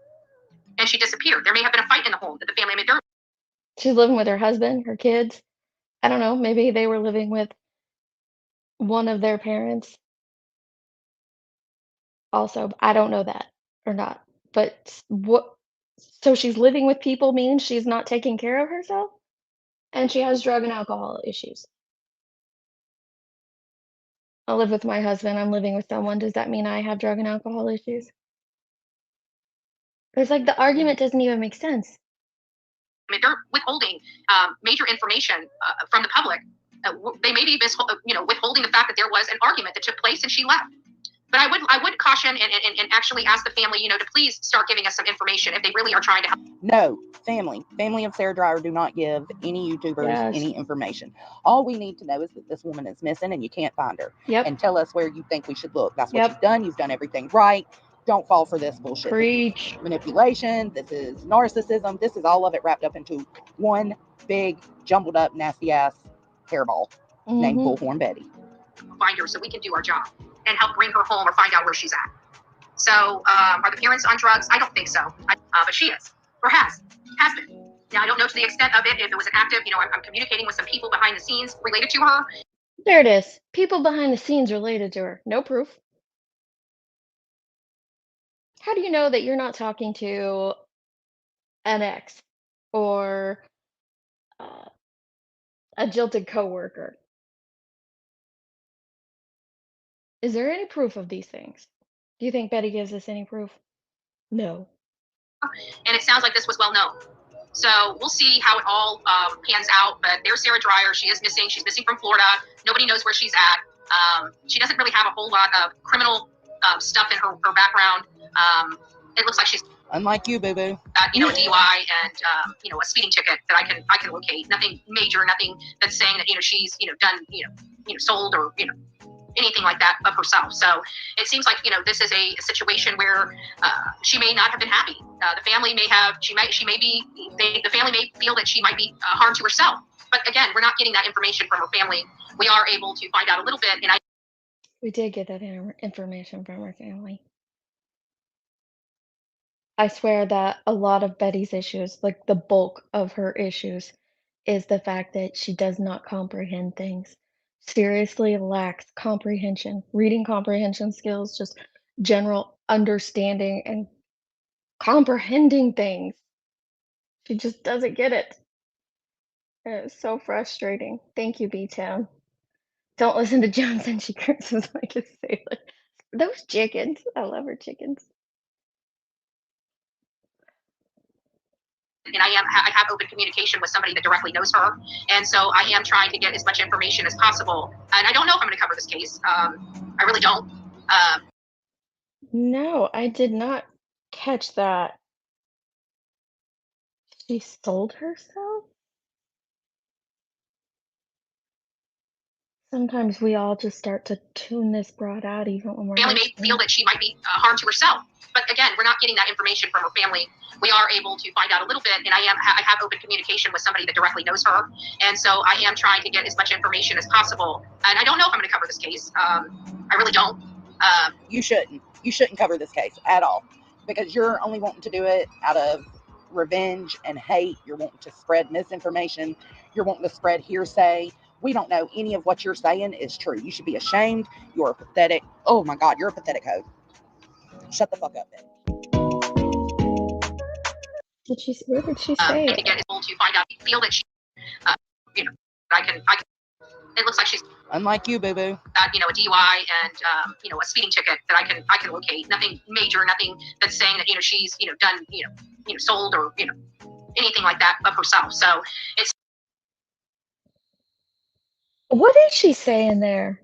[SPEAKER 6] And she disappeared. There may have been a fight in the home that the family made.
[SPEAKER 1] She's living with her husband, her kids. I don't know, maybe they were living with one of their parents. Also, I don't know that or not. But what so she's living with people means she's not taking care of herself? And she has drug and alcohol issues. I live with my husband, I'm living with someone. Does that mean I have drug and alcohol issues? It's like the argument doesn't even make sense.
[SPEAKER 6] I mean, they're withholding major information from the public they may be withholding the fact that there was an argument that took place and she left. But I would caution and actually ask the family, to please start giving us some information if they really are trying to help.
[SPEAKER 7] No, family of Sarah Dreyer do not give any YouTubers any information. All we need to know is that this woman is missing and you can't find her.
[SPEAKER 1] Yep.
[SPEAKER 7] And tell us where you think we should look. That's what you've done. You've done everything right. Don't fall for this bullshit.
[SPEAKER 1] Preach.
[SPEAKER 7] This is manipulation. This is narcissism. This is all of it wrapped up into one big, jumbled up, nasty ass hairball named Bullhorn Betty.
[SPEAKER 6] Find her so we can do our job and help bring her home or find out where she's at. So, are the parents on drugs? I don't think so. But she is, or has been. Now, I don't know to the extent of it, if it was an active, I'm communicating with some people behind the scenes related to her.
[SPEAKER 1] There it is. People behind the scenes related to her. No proof. How do you know that you're not talking to an ex or a jilted coworker? Is there any proof of these things? Do you think Betty gives us any proof? No.
[SPEAKER 6] And it sounds like this was well known. So we'll see how it all pans out. But there's Sarah Dreyer. She is missing. She's missing from Florida. Nobody knows where she's at. She doesn't really have a whole lot of criminal stuff in her background. It looks like she's
[SPEAKER 7] unlike you, boo boo.
[SPEAKER 6] A DUI and a speeding ticket that I can locate. Nothing major. Nothing that's saying that she's done sold or anything like that of herself. So it seems like this is a situation where she may not have been happy. The family may have. The family may feel that she might be harm to herself. But again, we're not getting that information from her family. We are able to find out a little bit. And
[SPEAKER 1] we did get that information from her family. I swear that a lot of Betty's issues, like the bulk of her issues, is the fact that she does not comprehend things. Seriously lacks comprehension, reading comprehension skills, just general understanding and comprehending things. She just doesn't get it. And it's so frustrating. Thank you, B-Town. Don't listen to Johnson. She curses like a sailor. Those chickens. I love her chickens.
[SPEAKER 6] And I have open communication with somebody that directly knows her. And so I am trying to get as much information as possible. And I don't know if I'm going to cover this case. I really don't.
[SPEAKER 1] No, I did not catch that. She sold herself? Sometimes we all just start to tune this broad out even when we're
[SPEAKER 6] family may feel that she might be harm to herself. But again, we're not getting that information from her family. We are able to find out a little bit, and I have open communication with somebody that directly knows her, and so I am trying to get as much information as possible. And I don't know if I'm going to cover this case. I really don't.
[SPEAKER 7] You shouldn't. You shouldn't cover this case at all, because you're only wanting to do it out of revenge and hate. You're wanting to spread misinformation. You're wanting to spread hearsay. We don't know any of what you're saying is true. You should be ashamed. You're pathetic. Oh my God, you're a pathetic hoe. Shut the fuck up, then.
[SPEAKER 1] Where did she say
[SPEAKER 6] it? To get able to find out, feel that she, I can. It looks like she's
[SPEAKER 7] unlike you, boo boo.
[SPEAKER 6] A DUI and a speeding ticket that I can locate. Nothing major. Nothing that's saying that she's done sold or anything like that of herself. So it's.
[SPEAKER 1] What is she saying there?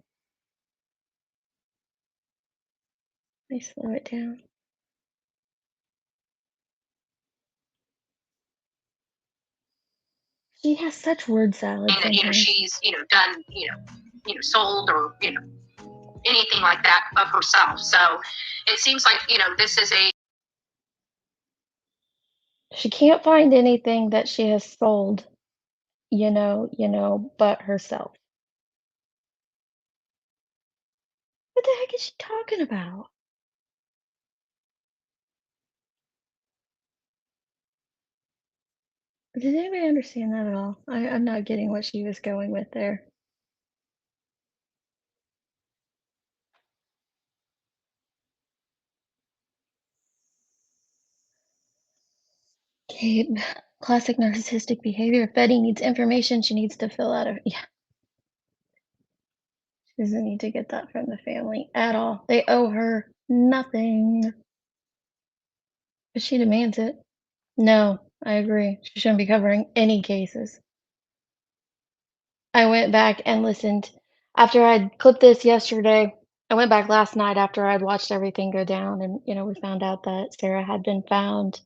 [SPEAKER 1] Let me slow it down. She has such word salad.
[SPEAKER 6] That she's done sold or anything like that of herself. So it seems like this is a.
[SPEAKER 1] She can't find anything that she has sold, but herself. What the heck is she talking about? Did anybody understand that at all? I'm not getting what she was going with there. Okay, classic narcissistic behavior. If Betty needs information, she needs to fill out yeah. She doesn't need to get that from the family at all. They owe her nothing. But she demands it. No, I agree. She shouldn't be covering any cases. I went back and listened after I'd clipped this yesterday. I went back last night after I'd watched everything go down and, we found out that Sarah had been found.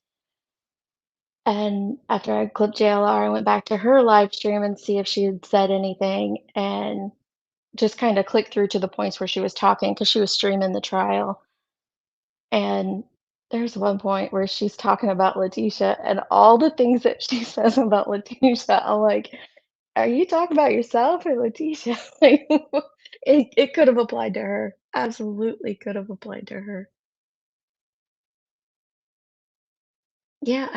[SPEAKER 1] And after I clipped JLR, I went back to her live stream and see if she had said anything and just kinda clicked through to the points where she was talking because she was streaming the trial. And there's one point where she's talking about Letitia and all the things that she says about Letitia, I'm like, "Are you talking about yourself or Letitia?" Like, it could have applied to her. Absolutely could have applied to her. Yeah,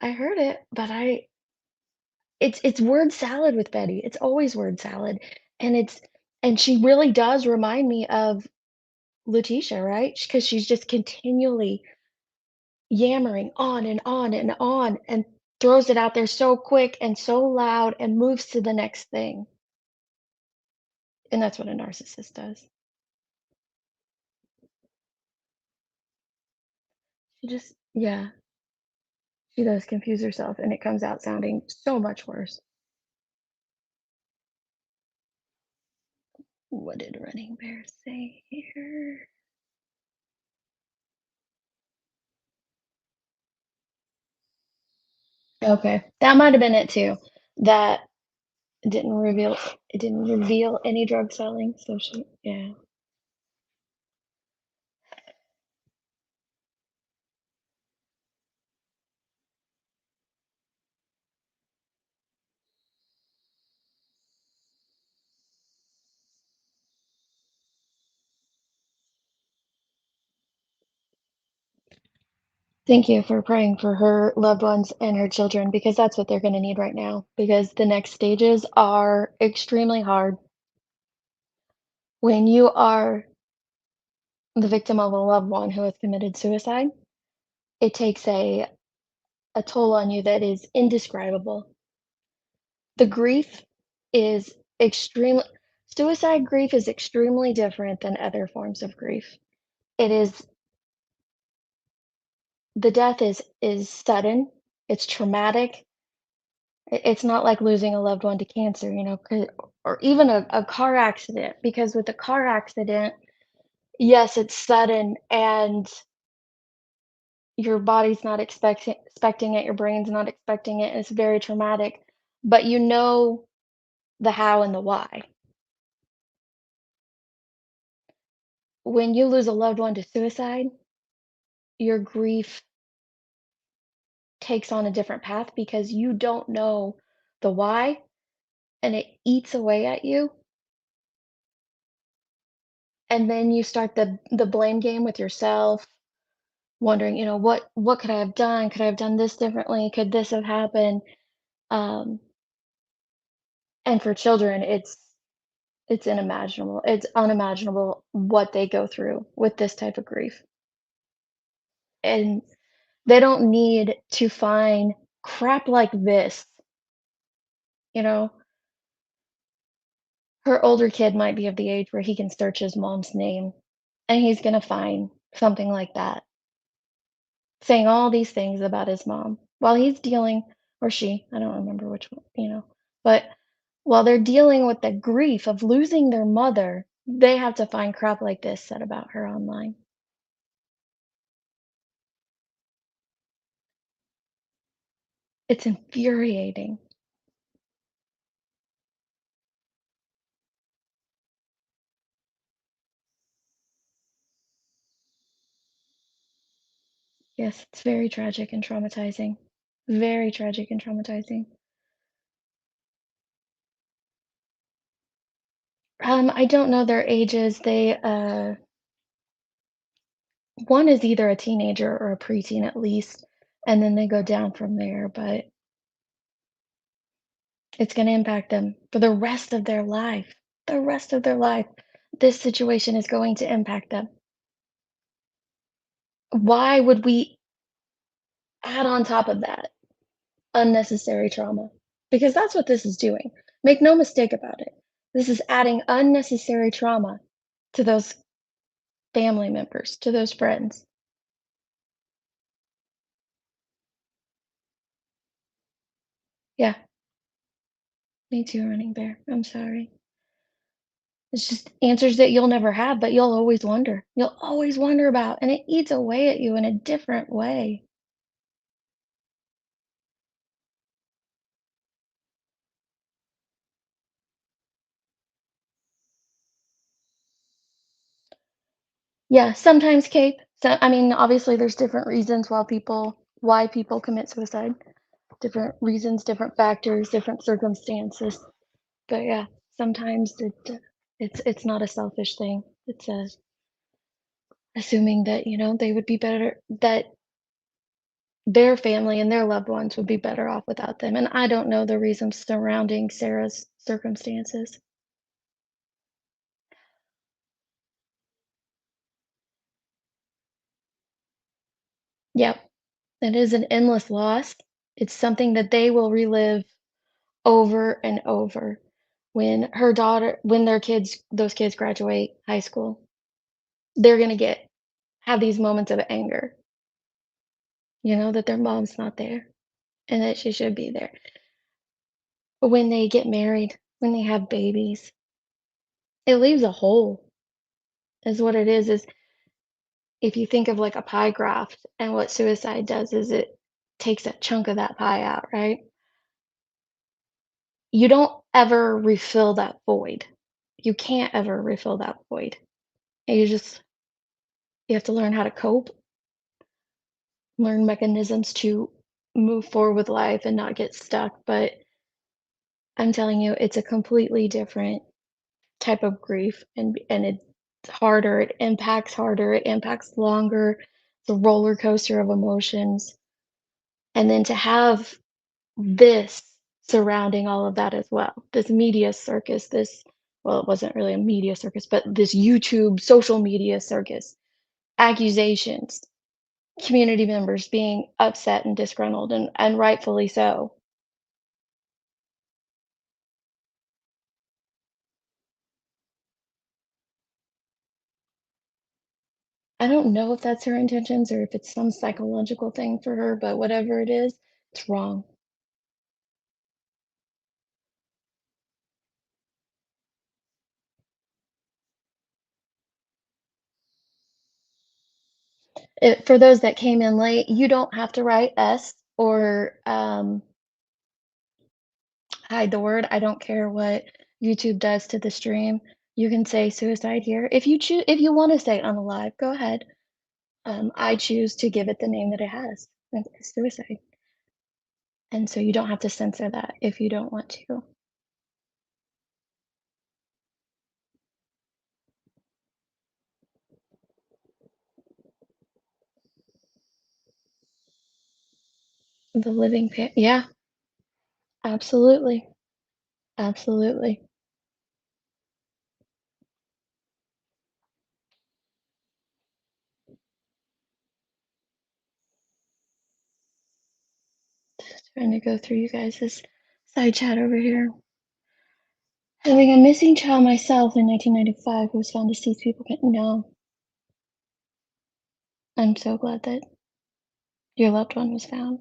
[SPEAKER 1] I heard it, but it's word salad with Betty. It's always word salad, and she really does remind me of Letitia, right? Because she's just continually yammering on and on and on and throws it out there so quick and so loud and moves to the next thing. And that's what a narcissist does. Yeah, she does confuse herself and it comes out sounding so much worse. What did Running Bear say here? Okay, that might have been it too. That didn't reveal it didn't reveal any drug selling, so yeah. Thank you for praying for her loved ones and her children because that's what they're gonna need right now, because the next stages are extremely hard. When you are the victim of a loved one who has committed suicide, it takes a toll on you that is indescribable. The grief is extremely suicide grief is extremely different than other forms of grief. It is the death is sudden, it's traumatic. It's not like losing a loved one to cancer, or even a car accident, because with a car accident, yes, it's sudden and your body's not expecting it, your brain's not expecting it, and it's very traumatic, but you know the how and the why. When you lose a loved one to suicide, your grief takes on a different path because you don't know the why, and it eats away at you, and then you start the blame game with yourself, wondering, "What could I have done? Could I have done this differently? Could this have happened?" Um, and for children, it's unimaginable. It's unimaginable what they go through with this type of grief, and they don't need to find crap like this, you know? Her older kid might be of the age where he can search his mom's name, and he's gonna find something like that, saying all these things about his mom while he's dealing, or she, I don't remember which one, but while they're dealing with the grief of losing their mother, they have to find crap like this said about her online. It's infuriating. Yes, it's very tragic and traumatizing. Very tragic and traumatizing. I don't know their ages. One is either a teenager or a preteen at least, and then they go down from there, but it's gonna impact them for the rest of their life. The rest of their life, this situation is going to impact them. Why would we add on top of that unnecessary trauma? Because that's what this is doing. Make no mistake about it. This is adding unnecessary trauma to those family members, to those friends. Yeah, Me too, Running Bear. I'm sorry. It's just answers that you'll never have, but you'll always wonder. You'll always wonder about, and it eats away at you in a different way. Yeah, sometimes Cape. So, I mean, obviously there's different reasons why people commit suicide. Different reasons, different factors, different circumstances. But yeah, sometimes it's not a selfish thing. It's a assuming that, they would be better, that their family and their loved ones would be better off without them. And I don't know the reasons surrounding Sarah's circumstances. Yep, it is an endless loss. It's something that they will relive over and over. When those kids graduate high school, they're gonna have these moments of anger, that their mom's not there and that she should be there. But when they get married, when they have babies, it leaves a hole, is what it is if you think of like a pie graft, and what suicide does is it takes a chunk of that pie out, right? You don't ever refill that void. You can't ever refill that void. And you have to learn how to cope, learn mechanisms to move forward with life and not get stuck. But I'm telling you, it's a completely different type of grief, and it's harder, it impacts longer. It's a roller coaster of emotions. And then to have this surrounding all of that as well. This media circus, well, it wasn't really a media circus, but this YouTube social media circus, accusations, community members being upset and disgruntled, and rightfully so. I don't know if that's her intentions or if it's some psychological thing for her, but whatever it is, it's wrong. For those that came in late, you don't have to write S or hide the word. I don't care what YouTube does to the stream. You can say suicide here. If you want to say it on the live, go ahead. I choose to give it the name that it has. It's suicide. And so you don't have to censor that if you don't want to. The living yeah, absolutely. Absolutely. Just trying to go through you guys' side chat over here. Having a missing child myself in 1995 who was found deceased, people can't know. I'm so glad that your loved one was found.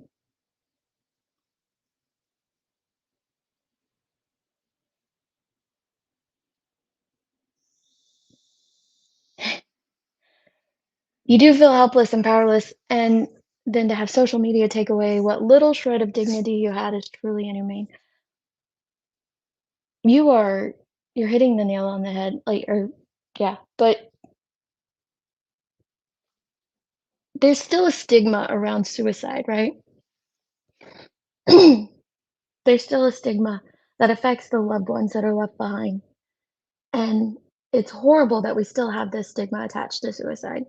[SPEAKER 1] You do feel helpless and powerless, and then to have social media take away what little shred of dignity you had is truly inhumane. You're hitting the nail on the head, yeah, but there's still a stigma around suicide, right? There's still a stigma that affects the loved ones that are left behind, and it's horrible that we still have this stigma attached to suicide,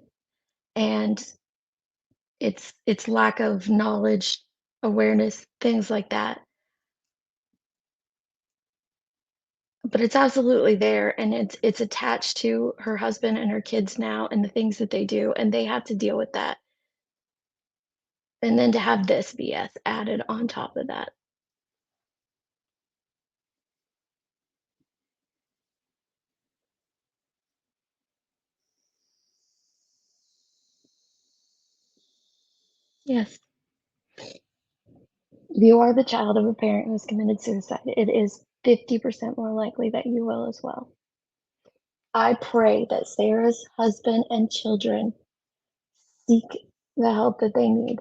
[SPEAKER 1] and it's lack of knowledge, awareness, things like that. But it's absolutely there, and it's attached to her husband and her kids now and the things that they do, and they have to deal with that. And then to have this BS added on top of that. Yes. You are the child of a parent who has committed suicide. It is 50% more likely that you will as well. I pray that Sarah's husband and children seek the help that they need,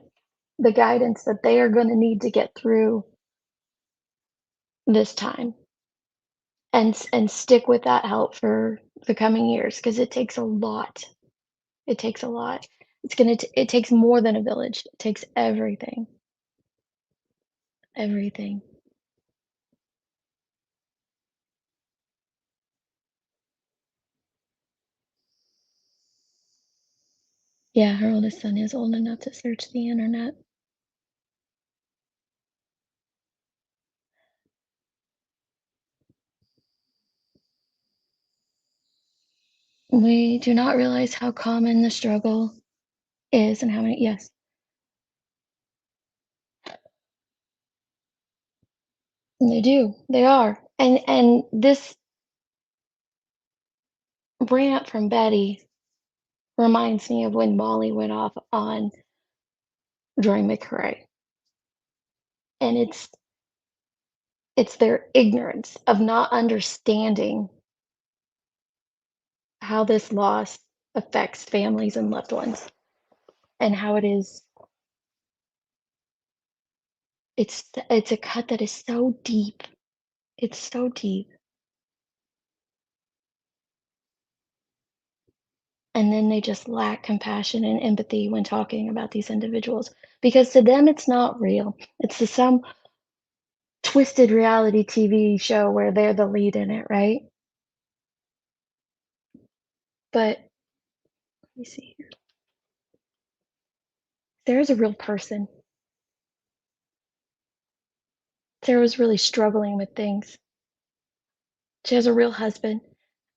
[SPEAKER 1] the guidance that they are going to need to get through this time, and stick with that help for the coming years, because it takes a lot. It takes a lot. It takes more than a village. It takes everything. Everything. Yeah, her oldest son is old enough to search the internet. We do not realize how common the struggle is and how many, yes. They do. They are. And this rant from Betty reminds me of when Molly went off on Joy McRae. And it's their ignorance of not understanding how this loss affects families and loved ones, and how it's a cut that is so deep. It's so deep. And then they just lack compassion and empathy when talking about these individuals, because to them it's not real. It's some twisted reality TV show where they're the lead in it, right? But let me see here. Sarah's a real person. Sarah was really struggling with things. She has a real husband,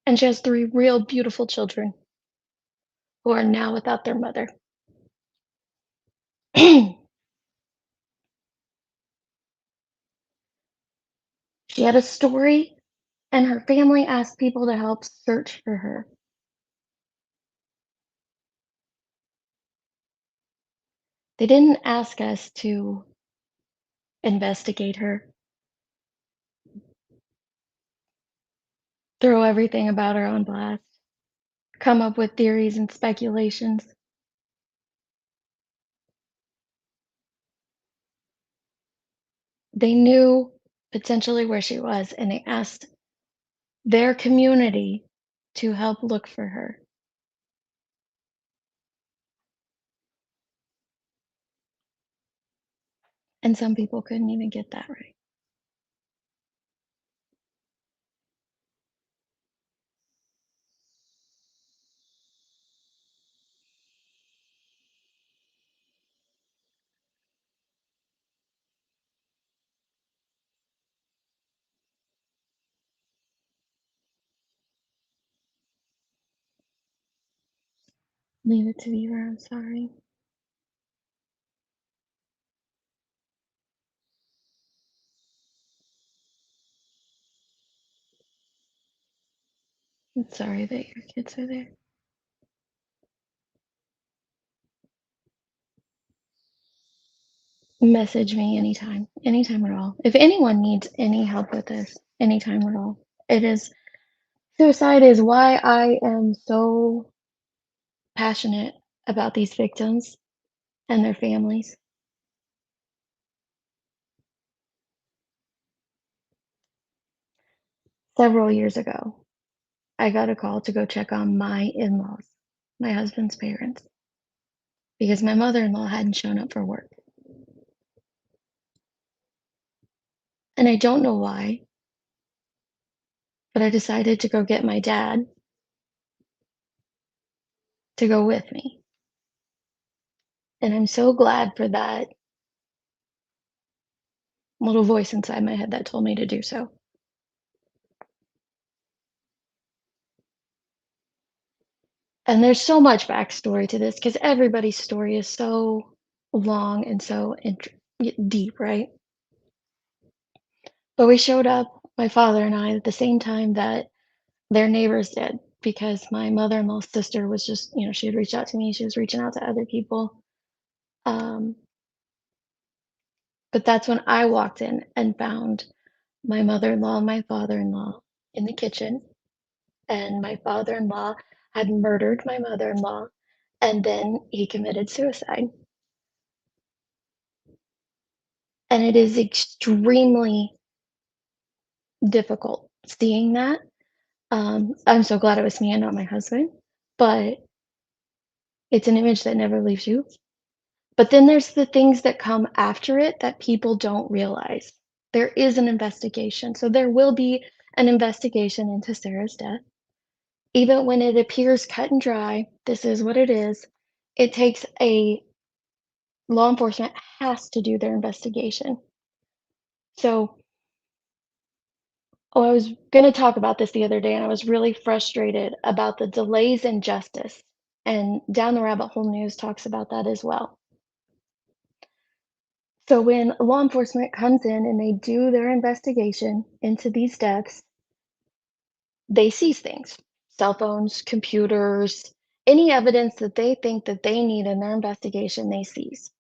[SPEAKER 1] and she has 3 real beautiful children who are now without their mother. She had a story, and her family asked people to help search for her. They didn't ask us to investigate her, throw everything about her on blast, come up with theories and speculations. They knew potentially where she was, and they asked their community to help look for her. And some people couldn't even get that right. Leave it to Beaver, I'm sorry. I'm sorry that your kids are there. Message me anytime at all. If anyone needs any help with this, anytime at all. Suicide is why I am so passionate about these victims and their families. Several years ago, I got a call to go check on my in-laws, my husband's parents, because my mother-in-law hadn't shown up for work. And I don't know why, but I decided to go get my dad to go with me. And I'm so glad for that little voice inside my head that told me to do so. And there's so much backstory to this because everybody's story is so long and so deep, right? But we showed up, my father and I, at the same time that their neighbors did, because my mother-in-law's sister was just, she had reached out to me. She was reaching out to other people. But that's when I walked in and found my mother-in-law and my father-in-law in the kitchen, and my father-in-law had murdered my mother-in-law, and then he committed suicide. And it is extremely difficult seeing that. I'm so glad it was me and not my husband, but it's an image that never leaves you. But then there's the things that come after it that people don't realize. There is an investigation. So there will be an investigation into Sarah's death. Even when it appears cut and dry, this is what it is. It takes a law enforcement has to do their investigation. So, I was going to talk about this the other day, and I was really frustrated about the delays in justice. And Down the Rabbit Hole News talks about that as well. So when law enforcement comes in and they do their investigation into these deaths, they seize things, cell phones, computers, any evidence that they think that they need in their investigation, they seize.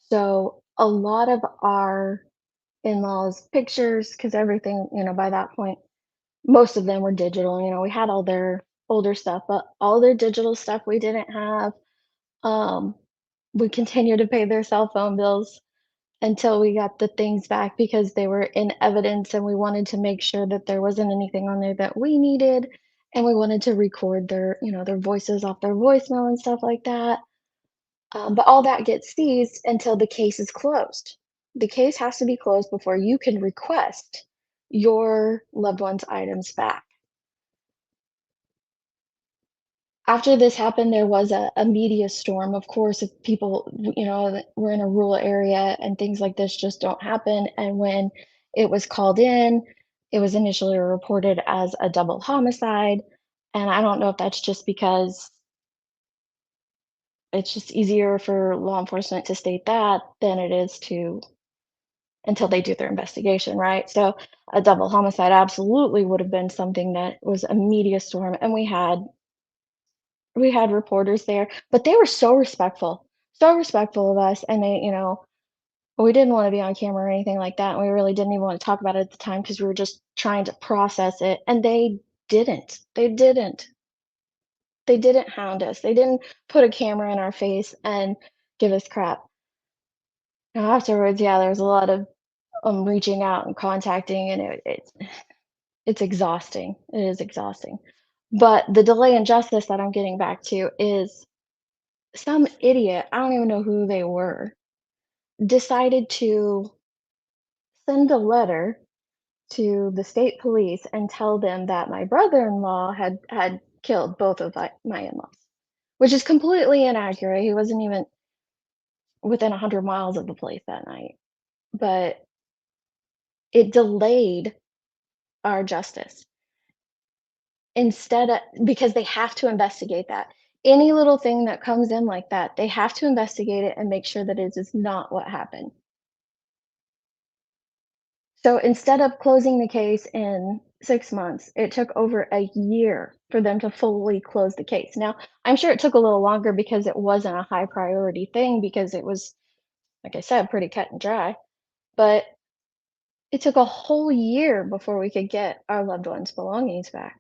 [SPEAKER 1] So a lot of our in-laws' pictures, because everything, by that point, most of them were digital. We had all their older stuff, but all their digital stuff we didn't have. Um, we continued to pay their cell phone bills until we got the things back because they were in evidence and we wanted to make sure that there wasn't anything on there that we needed, and we wanted to record their voices off their voicemail and stuff like that. But all that gets seized until the case is closed. The case has to be closed before you can request your loved one's items back. After this happened, there was a media storm. Of course, if people, that were in a rural area and things like this just don't happen. And when it was called in, it was initially reported as a double homicide. And I don't know if that's just because it's just easier for law enforcement to state that than it is to until they do their investigation, right? So a double homicide absolutely would have been something that was a media storm, and we had reporters there, but they were so respectful of us, and we didn't want to be on camera or anything like that, and we really didn't even want to talk about it at the time because we were just trying to process it, and didn't. They didn't hound us. They didn't put a camera in our face and give us crap. Now afterwards, yeah, there was a lot of reaching out and contacting, and it's exhausting. It is exhausting. But the delay in justice that I'm getting back to is some idiot, I don't even know who they were, decided to send a letter to the state police and tell them that my brother-in-law had killed both of my in-laws, which is completely inaccurate. He wasn't even within 100 miles of the place that night, but it delayed our justice instead of because they have to investigate that. Any little thing that comes in like that, they have to investigate it and make sure that it is not what happened. So instead of closing the case in 6 months, it took over a year for them to fully close the case. Now, I'm sure it took a little longer because it wasn't a high priority thing because it was, like I said, pretty cut and dry, but it took a whole year before we could get our loved ones' belongings back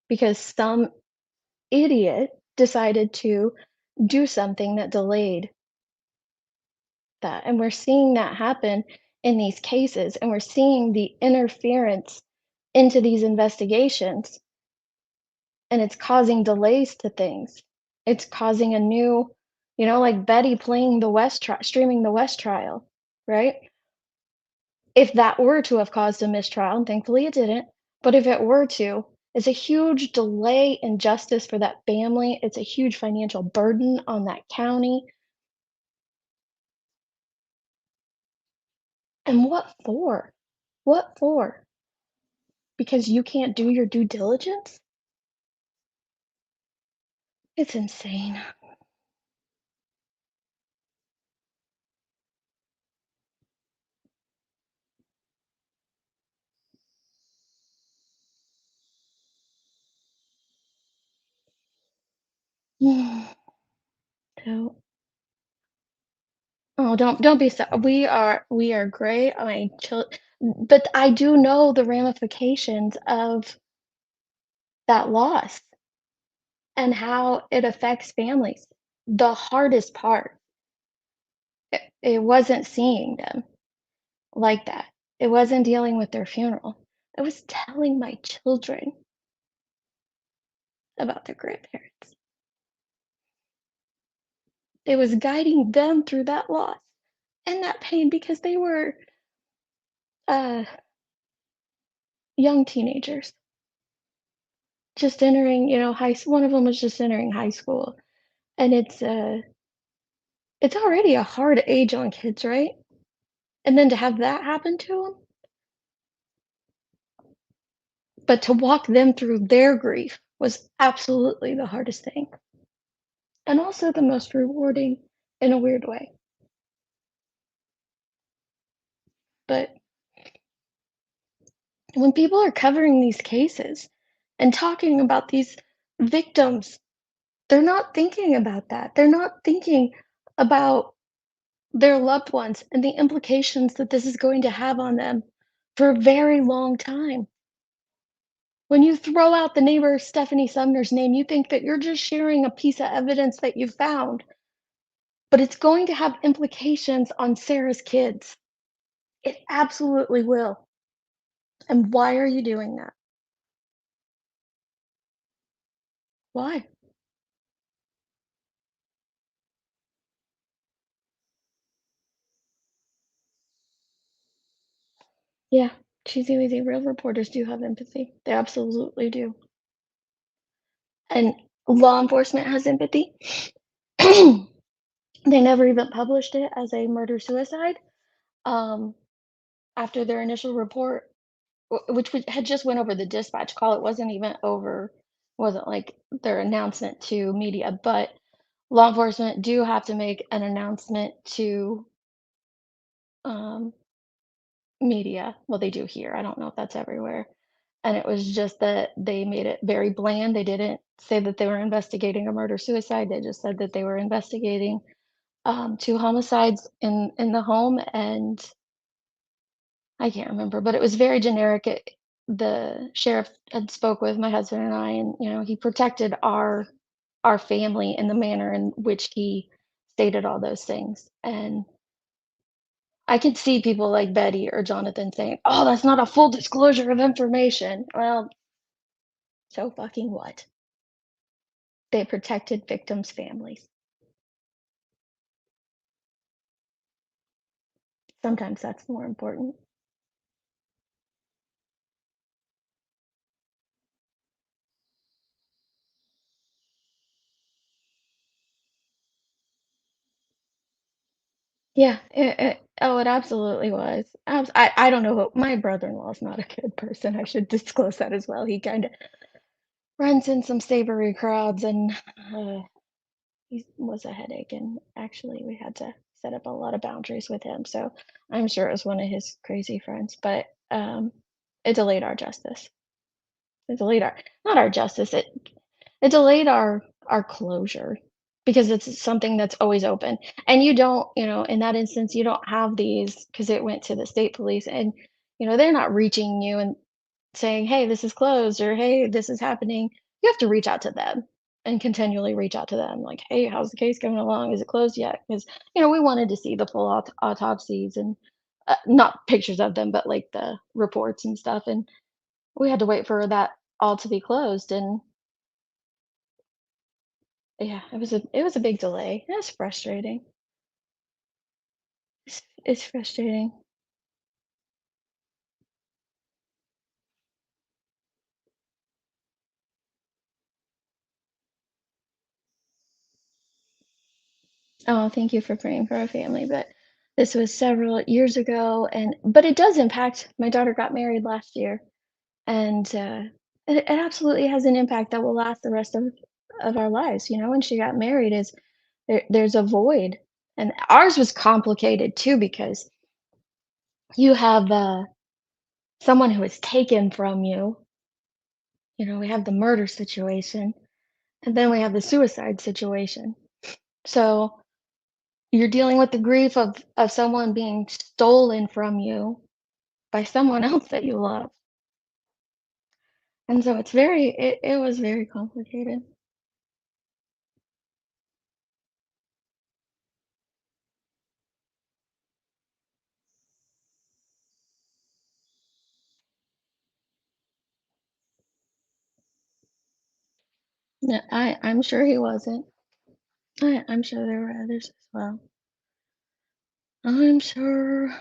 [SPEAKER 1] because some idiot decided to do something that delayed that, and we're seeing that happen in these cases, and we're seeing the interference into these investigations, and it's causing delays to things. It's causing a new, like Betty playing the West streaming the West trial, right? If that were to have caused a mistrial, and thankfully it didn't, but if it were to, it's a huge delay in justice for that family. It's a huge financial burden on that county. And what for? What for? Because you can't do your due diligence? It's insane. So, oh, don't be so. We are great. But I do know the ramifications of that loss and how it affects families. The hardest part, it wasn't seeing them like that. It wasn't dealing with their funeral. It was telling my children about their grandparents. It was guiding them through that loss and that pain because they were, uh, young teenagers just entering, high s one of them was just entering high school, and it's already a hard age on kids, right? And then to have that happen to them, but to walk them through their grief was absolutely the hardest thing, and also the most rewarding in a weird way. But when people are covering these cases and talking about these victims, they're not thinking about that. They're not thinking about their loved ones and the implications that this is going to have on them for a very long time. When you throw out the neighbor Stephanie Sumner's name, you think that you're just sharing a piece of evidence that you found, but it's going to have implications on Sarah's kids. It absolutely will. And why are you doing that? Why? Yeah, cheesy, weasy, real reporters do have empathy. They absolutely do. And law enforcement has empathy. They never even published it as a murder suicide. Um, after their initial report, which had just went over the dispatch call, it wasn't even over, wasn't like their announcement to media, but law enforcement do have to make an announcement to um, media. Well, they do here. I don't know if that's everywhere. And it was just that they made it very bland. They didn't say that they were investigating a murder suicide. They just said that they were investigating two homicides in the home, and I can't remember, but it was very generic. The sheriff had spoke with my husband and I, and he protected our family in the manner in which he stated all those things. And I could see people like Betty or Jonathan saying, "Oh, that's not a full disclosure of information." Well, so fucking what? They protected victims' families. Sometimes that's more important. Yeah, it absolutely was. I don't know who my brother-in-law is not a good person. I should disclose that as well. He kind of runs in some savory crowds, and he was a headache. And actually, we had to set up a lot of boundaries with him. So I'm sure it was one of his crazy friends, but it delayed our justice. It delayed our not our justice. It delayed our closure because it's something that's always open. And you don't, in that instance, you don't have these because it went to the state police, and they're not reaching you and saying, "Hey, this is closed," or "Hey, this is happening." You have to reach out to them and continually reach out to them like, "Hey, how's the case coming along? Is it closed yet?" Because we wanted to see the full autopsies and not pictures of them, but like the reports and stuff. And we had to wait for that all to be closed. And yeah, it was a big delay. It's frustrating. It's frustrating. Oh, thank you for praying for our family, but this was several years ago, and but it does impact. My daughter got married last year, and it absolutely has an impact that will last the rest of our lives. When she got married, is there's a void, and ours was complicated too because you have someone who is taken from you. We have the murder situation, and then we have the suicide situation. So you're dealing with the grief of someone being stolen from you, by someone else that you love. And so it was very complicated. Yeah, I'm sure he wasn't. I'm sure there were others as well. I'm sure.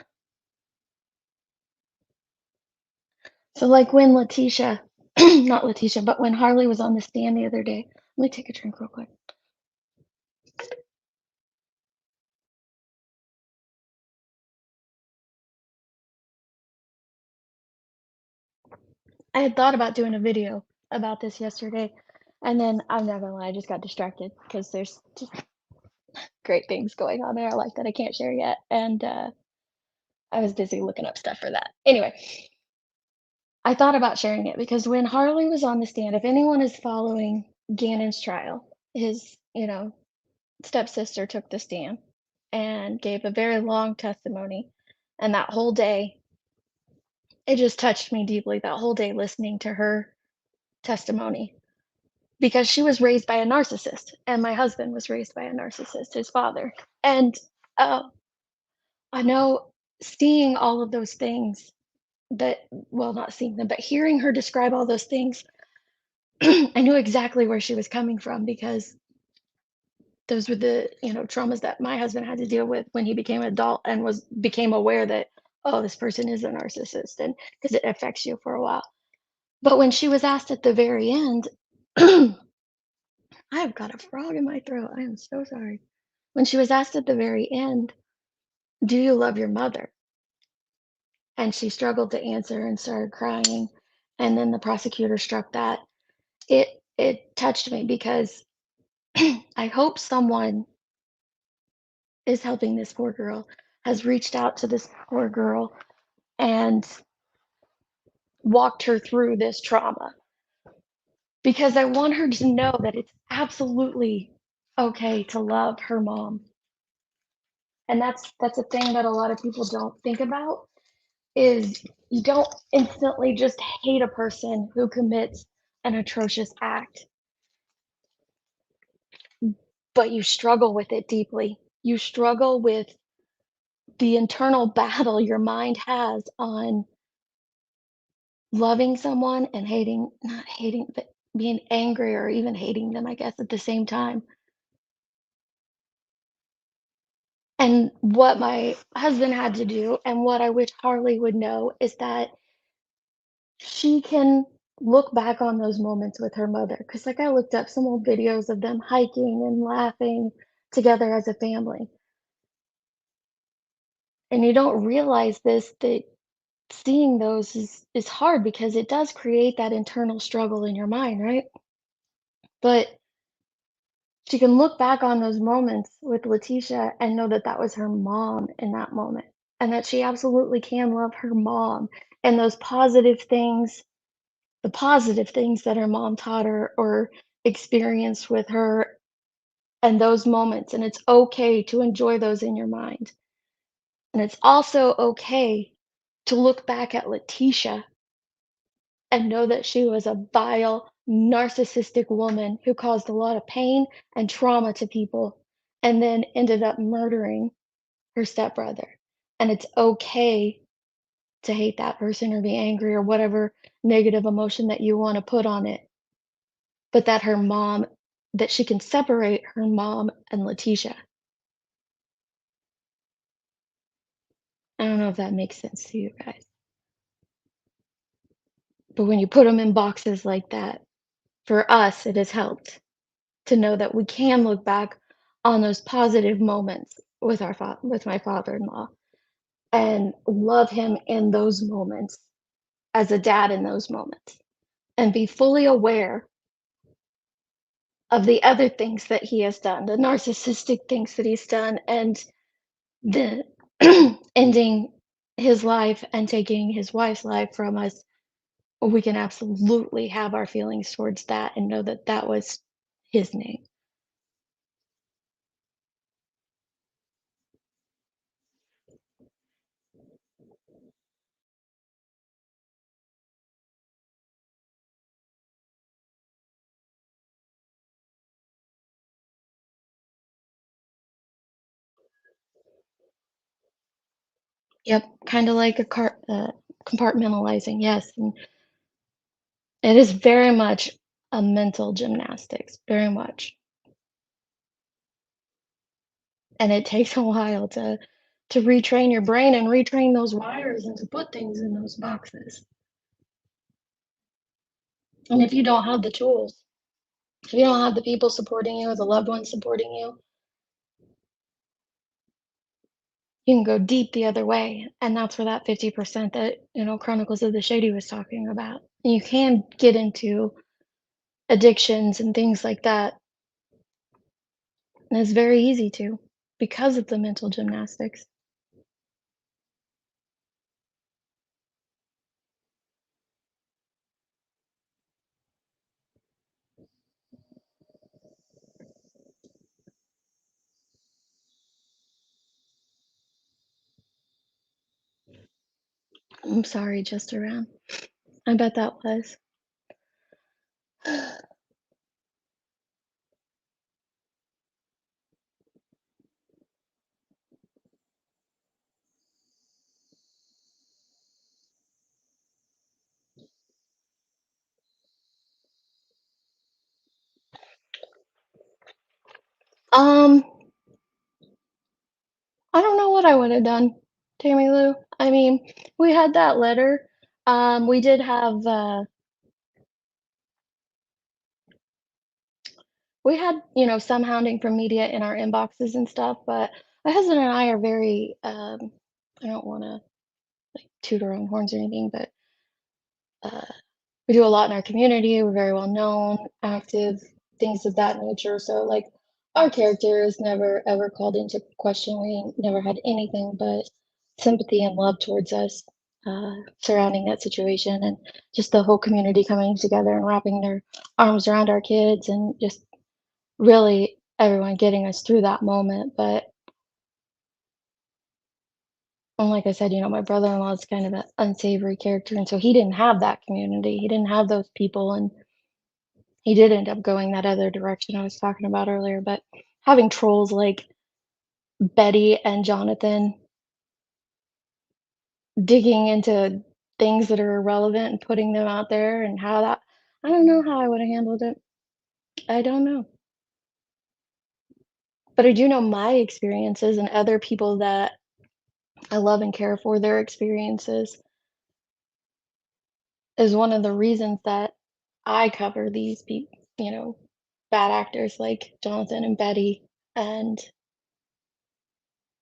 [SPEAKER 1] So like when Letitia, not Letitia, but when Harley was on the stand the other day, let me take a drink real quick. I had thought about doing a video about this yesterday, and then I'm not gonna lie, I just got distracted because there's just great things going on in our life that I can't share yet, and I was busy looking up stuff for that. Anyway, I thought about sharing it because when Harley was on the stand, if anyone is following Gannon's trial, his, stepsister took the stand and gave a very long testimony, and that whole day, it just touched me deeply that whole day listening to her testimony because she was raised by a narcissist, and my husband was raised by a narcissist, his father. And uh, I know seeing all of those things that, well, not seeing them, but hearing her describe all those things, I knew exactly where she was coming from because those were the, traumas that my husband had to deal with when he became an adult and became aware that, oh, this person is a narcissist, and because it affects you for a while. But when she was asked at the very end, I have got a frog in my throat. I am so sorry. When she was asked at the very end, do you love your mother? And she struggled to answer and started crying. And then the prosecutor struck that. It touched me because I hope someone is helping this poor girl, has reached out to this poor girl and walked her through this trauma. Because I want her to know that it's absolutely okay to love her mom. And that's a thing that a lot of people don't think about is you don't instantly just hate a person who commits an atrocious act, but you struggle with it deeply. You struggle with the internal battle your mind has on loving someone and not hating, but being angry or even hating them, I guess, at the same time. And what my husband had to do, and what I wish Harley would know, is that she can look back on those moments with her mother. Because, like, I looked up some old videos of them hiking and laughing together as a family. And you don't realize this, that seeing those is hard because it does create that internal struggle in your mind, right? But she can look back on those moments with Letitia and know that that was her mom in that moment, and that she absolutely can love her mom and those positive things, the positive things that her mom taught her or experienced with her and those moments. And it's okay to enjoy those in your mind. And it's also okay to look back at Letitia and know that she was a vile, narcissistic woman who caused a lot of pain and trauma to people and then ended up murdering her stepbrother. And it's okay to hate that person or be angry or whatever negative emotion that you want to put on it. But that she can separate her mom and Letitia. I don't know if that makes sense to you guys. But when you put them in boxes like that, for us, it has helped to know that we can look back on those positive moments with with my father-in-law and love him in those moments as a dad in those moments and be fully aware of the other things that he has done, the narcissistic things that he's done, and the ending his life and taking his wife's life from us. We can absolutely have our feelings towards that and know that that was his name. Yep, kinda like a compartmentalizing, yes, and it is very much a mental gymnastics, very much, and it takes a while to retrain your brain and retrain those wires and to put things in those boxes, and if you don't have the tools, if you don't have the people supporting you or the loved ones supporting you can go deep the other way, and that's where that 50% that, Chronicles of the Shady was talking about. You can get into addictions and things like that, and it's very easy to because of the mental gymnastics. I'm sorry, just around. I bet that was. Um, I don't know what I would have done, Tammy Lou. I mean, we had that letter. We did have we had, some hounding from media in our inboxes and stuff, but my husband and I are very I don't want to toot our own horns or anything, but uh, we do a lot in our community. We're very well known, active, things of that nature. So, like, our character is never ever called into question. We never had anything but sympathy and love towards us surrounding that situation, and just the whole community coming together and wrapping their arms around our kids, and just really everyone getting us through that moment. But and like I said, my brother-in-law is kind of an unsavory character, and so he didn't have that community. He didn't have those people, and he did end up going that other direction I was talking about earlier. But having trolls like Betty and Jonathan digging into things that are irrelevant and putting them out there, and how that, I don't know how I would have handled it. I don't know. But I do know my experiences and other people that I love and care for, their experiences is one of the reasons that I cover these people, bad actors like Jonathan and Betty, and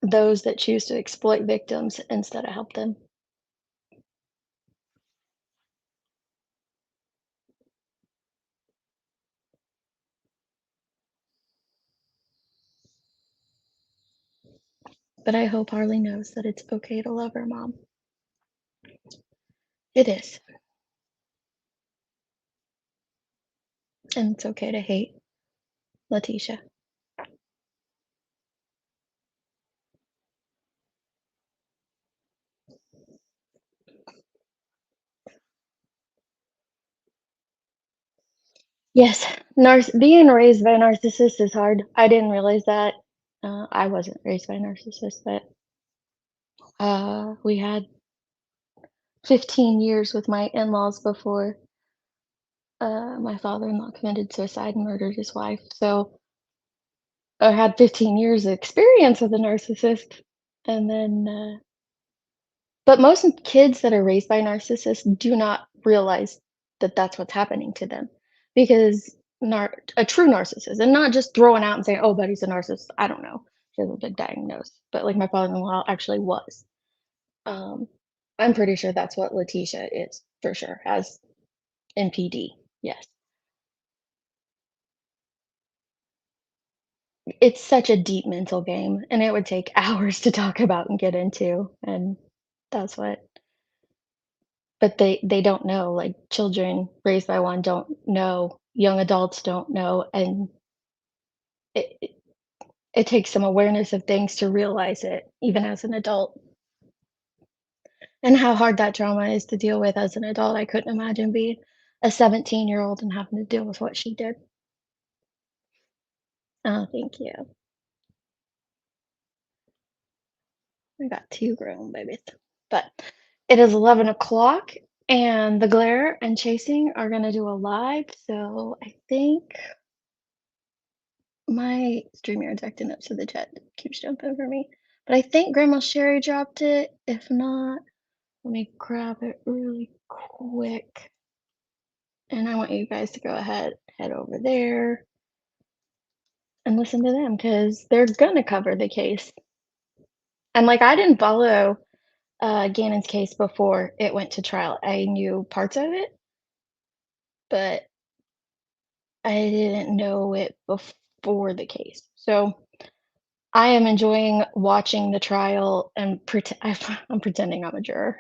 [SPEAKER 1] those that choose to exploit victims instead of help them. But I hope Harley knows that it's okay to love her mom. It is. And it's okay to hate Letitia. Yes, being raised by a narcissist is hard. I didn't realize that. I wasn't raised by a narcissist, but we had 15 years with my in-laws before my father-in-law committed suicide and murdered his wife. So I had 15 years of experience with a narcissist. And then, but most kids that are raised by narcissists do not realize that that's what's happening to them, because a true narcissist, and not just throwing out and saying, "Oh, but he's a narcissist." I don't know. She hasn't been diagnosed, but like my father-in-law actually was. Um, I'm pretty sure that's what Letitia is for sure, as NPD. Yes. It's such a deep mental game, and it would take hours to talk about and get into, and that's what, but they don't know, like, children raised by one don't know, young adults don't know, and it it takes some awareness of things to realize it, even as an adult, and how hard that trauma is to deal with as an adult. I couldn't imagine being a 17-year-old and having to deal with what she did. Oh, thank you. I got 2 grown babies. But it is 11 o'clock, and the glare and chasing are gonna do a live, so I think my StreamYard's acting up, so the chat keeps jumping over me. But I think Grandma Sherry dropped it. If not, let me grab it really quick. And I want you guys to go ahead, head over there and listen to them because they're gonna cover the case. And like I didn't follow Gannon's case before it went to trial. I knew parts of it, but I didn't know it before the case. So I am enjoying watching the trial and I'm pretending I'm a juror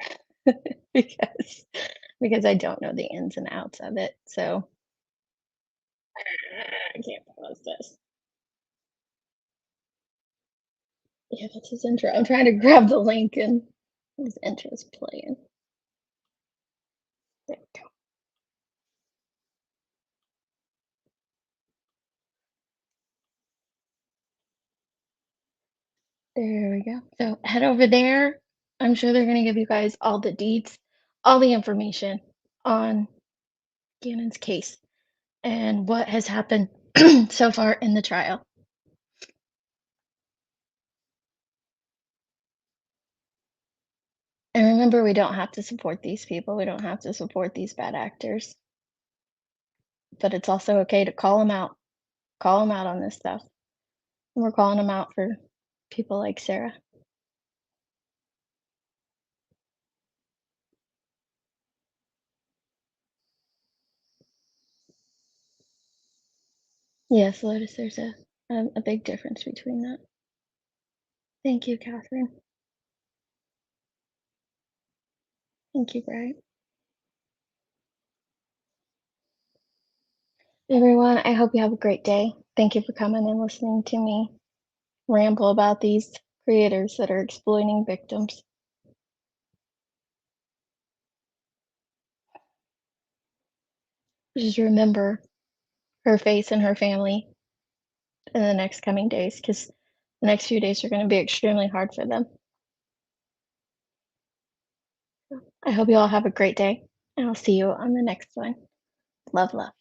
[SPEAKER 1] because I don't know the ins and outs of it. So I can't pause this. Yeah, that's his intro. I'm trying to grab the link and his intro is playing. There we go. There we go. So head over there. I'm sure they're going to give you guys all the deeds, all the information on Gannon's case and what has happened so far in the trial. And remember, we don't have to support these people. We don't have to support these bad actors. But it's also okay to call them out. Call them out on this stuff. And we're calling them out for people like Sarah. Yes, Lotus, there's a big difference between that. Thank you, Catherine. Thank you, Brian. Everyone, I hope you have a great day. Thank you for coming and listening to me ramble about these creators that are exploiting victims. Just remember her face and her family in the next coming days because the next few days are going to be extremely hard for them. I hope you all have a great day, and I'll see you on the next one. Love, love.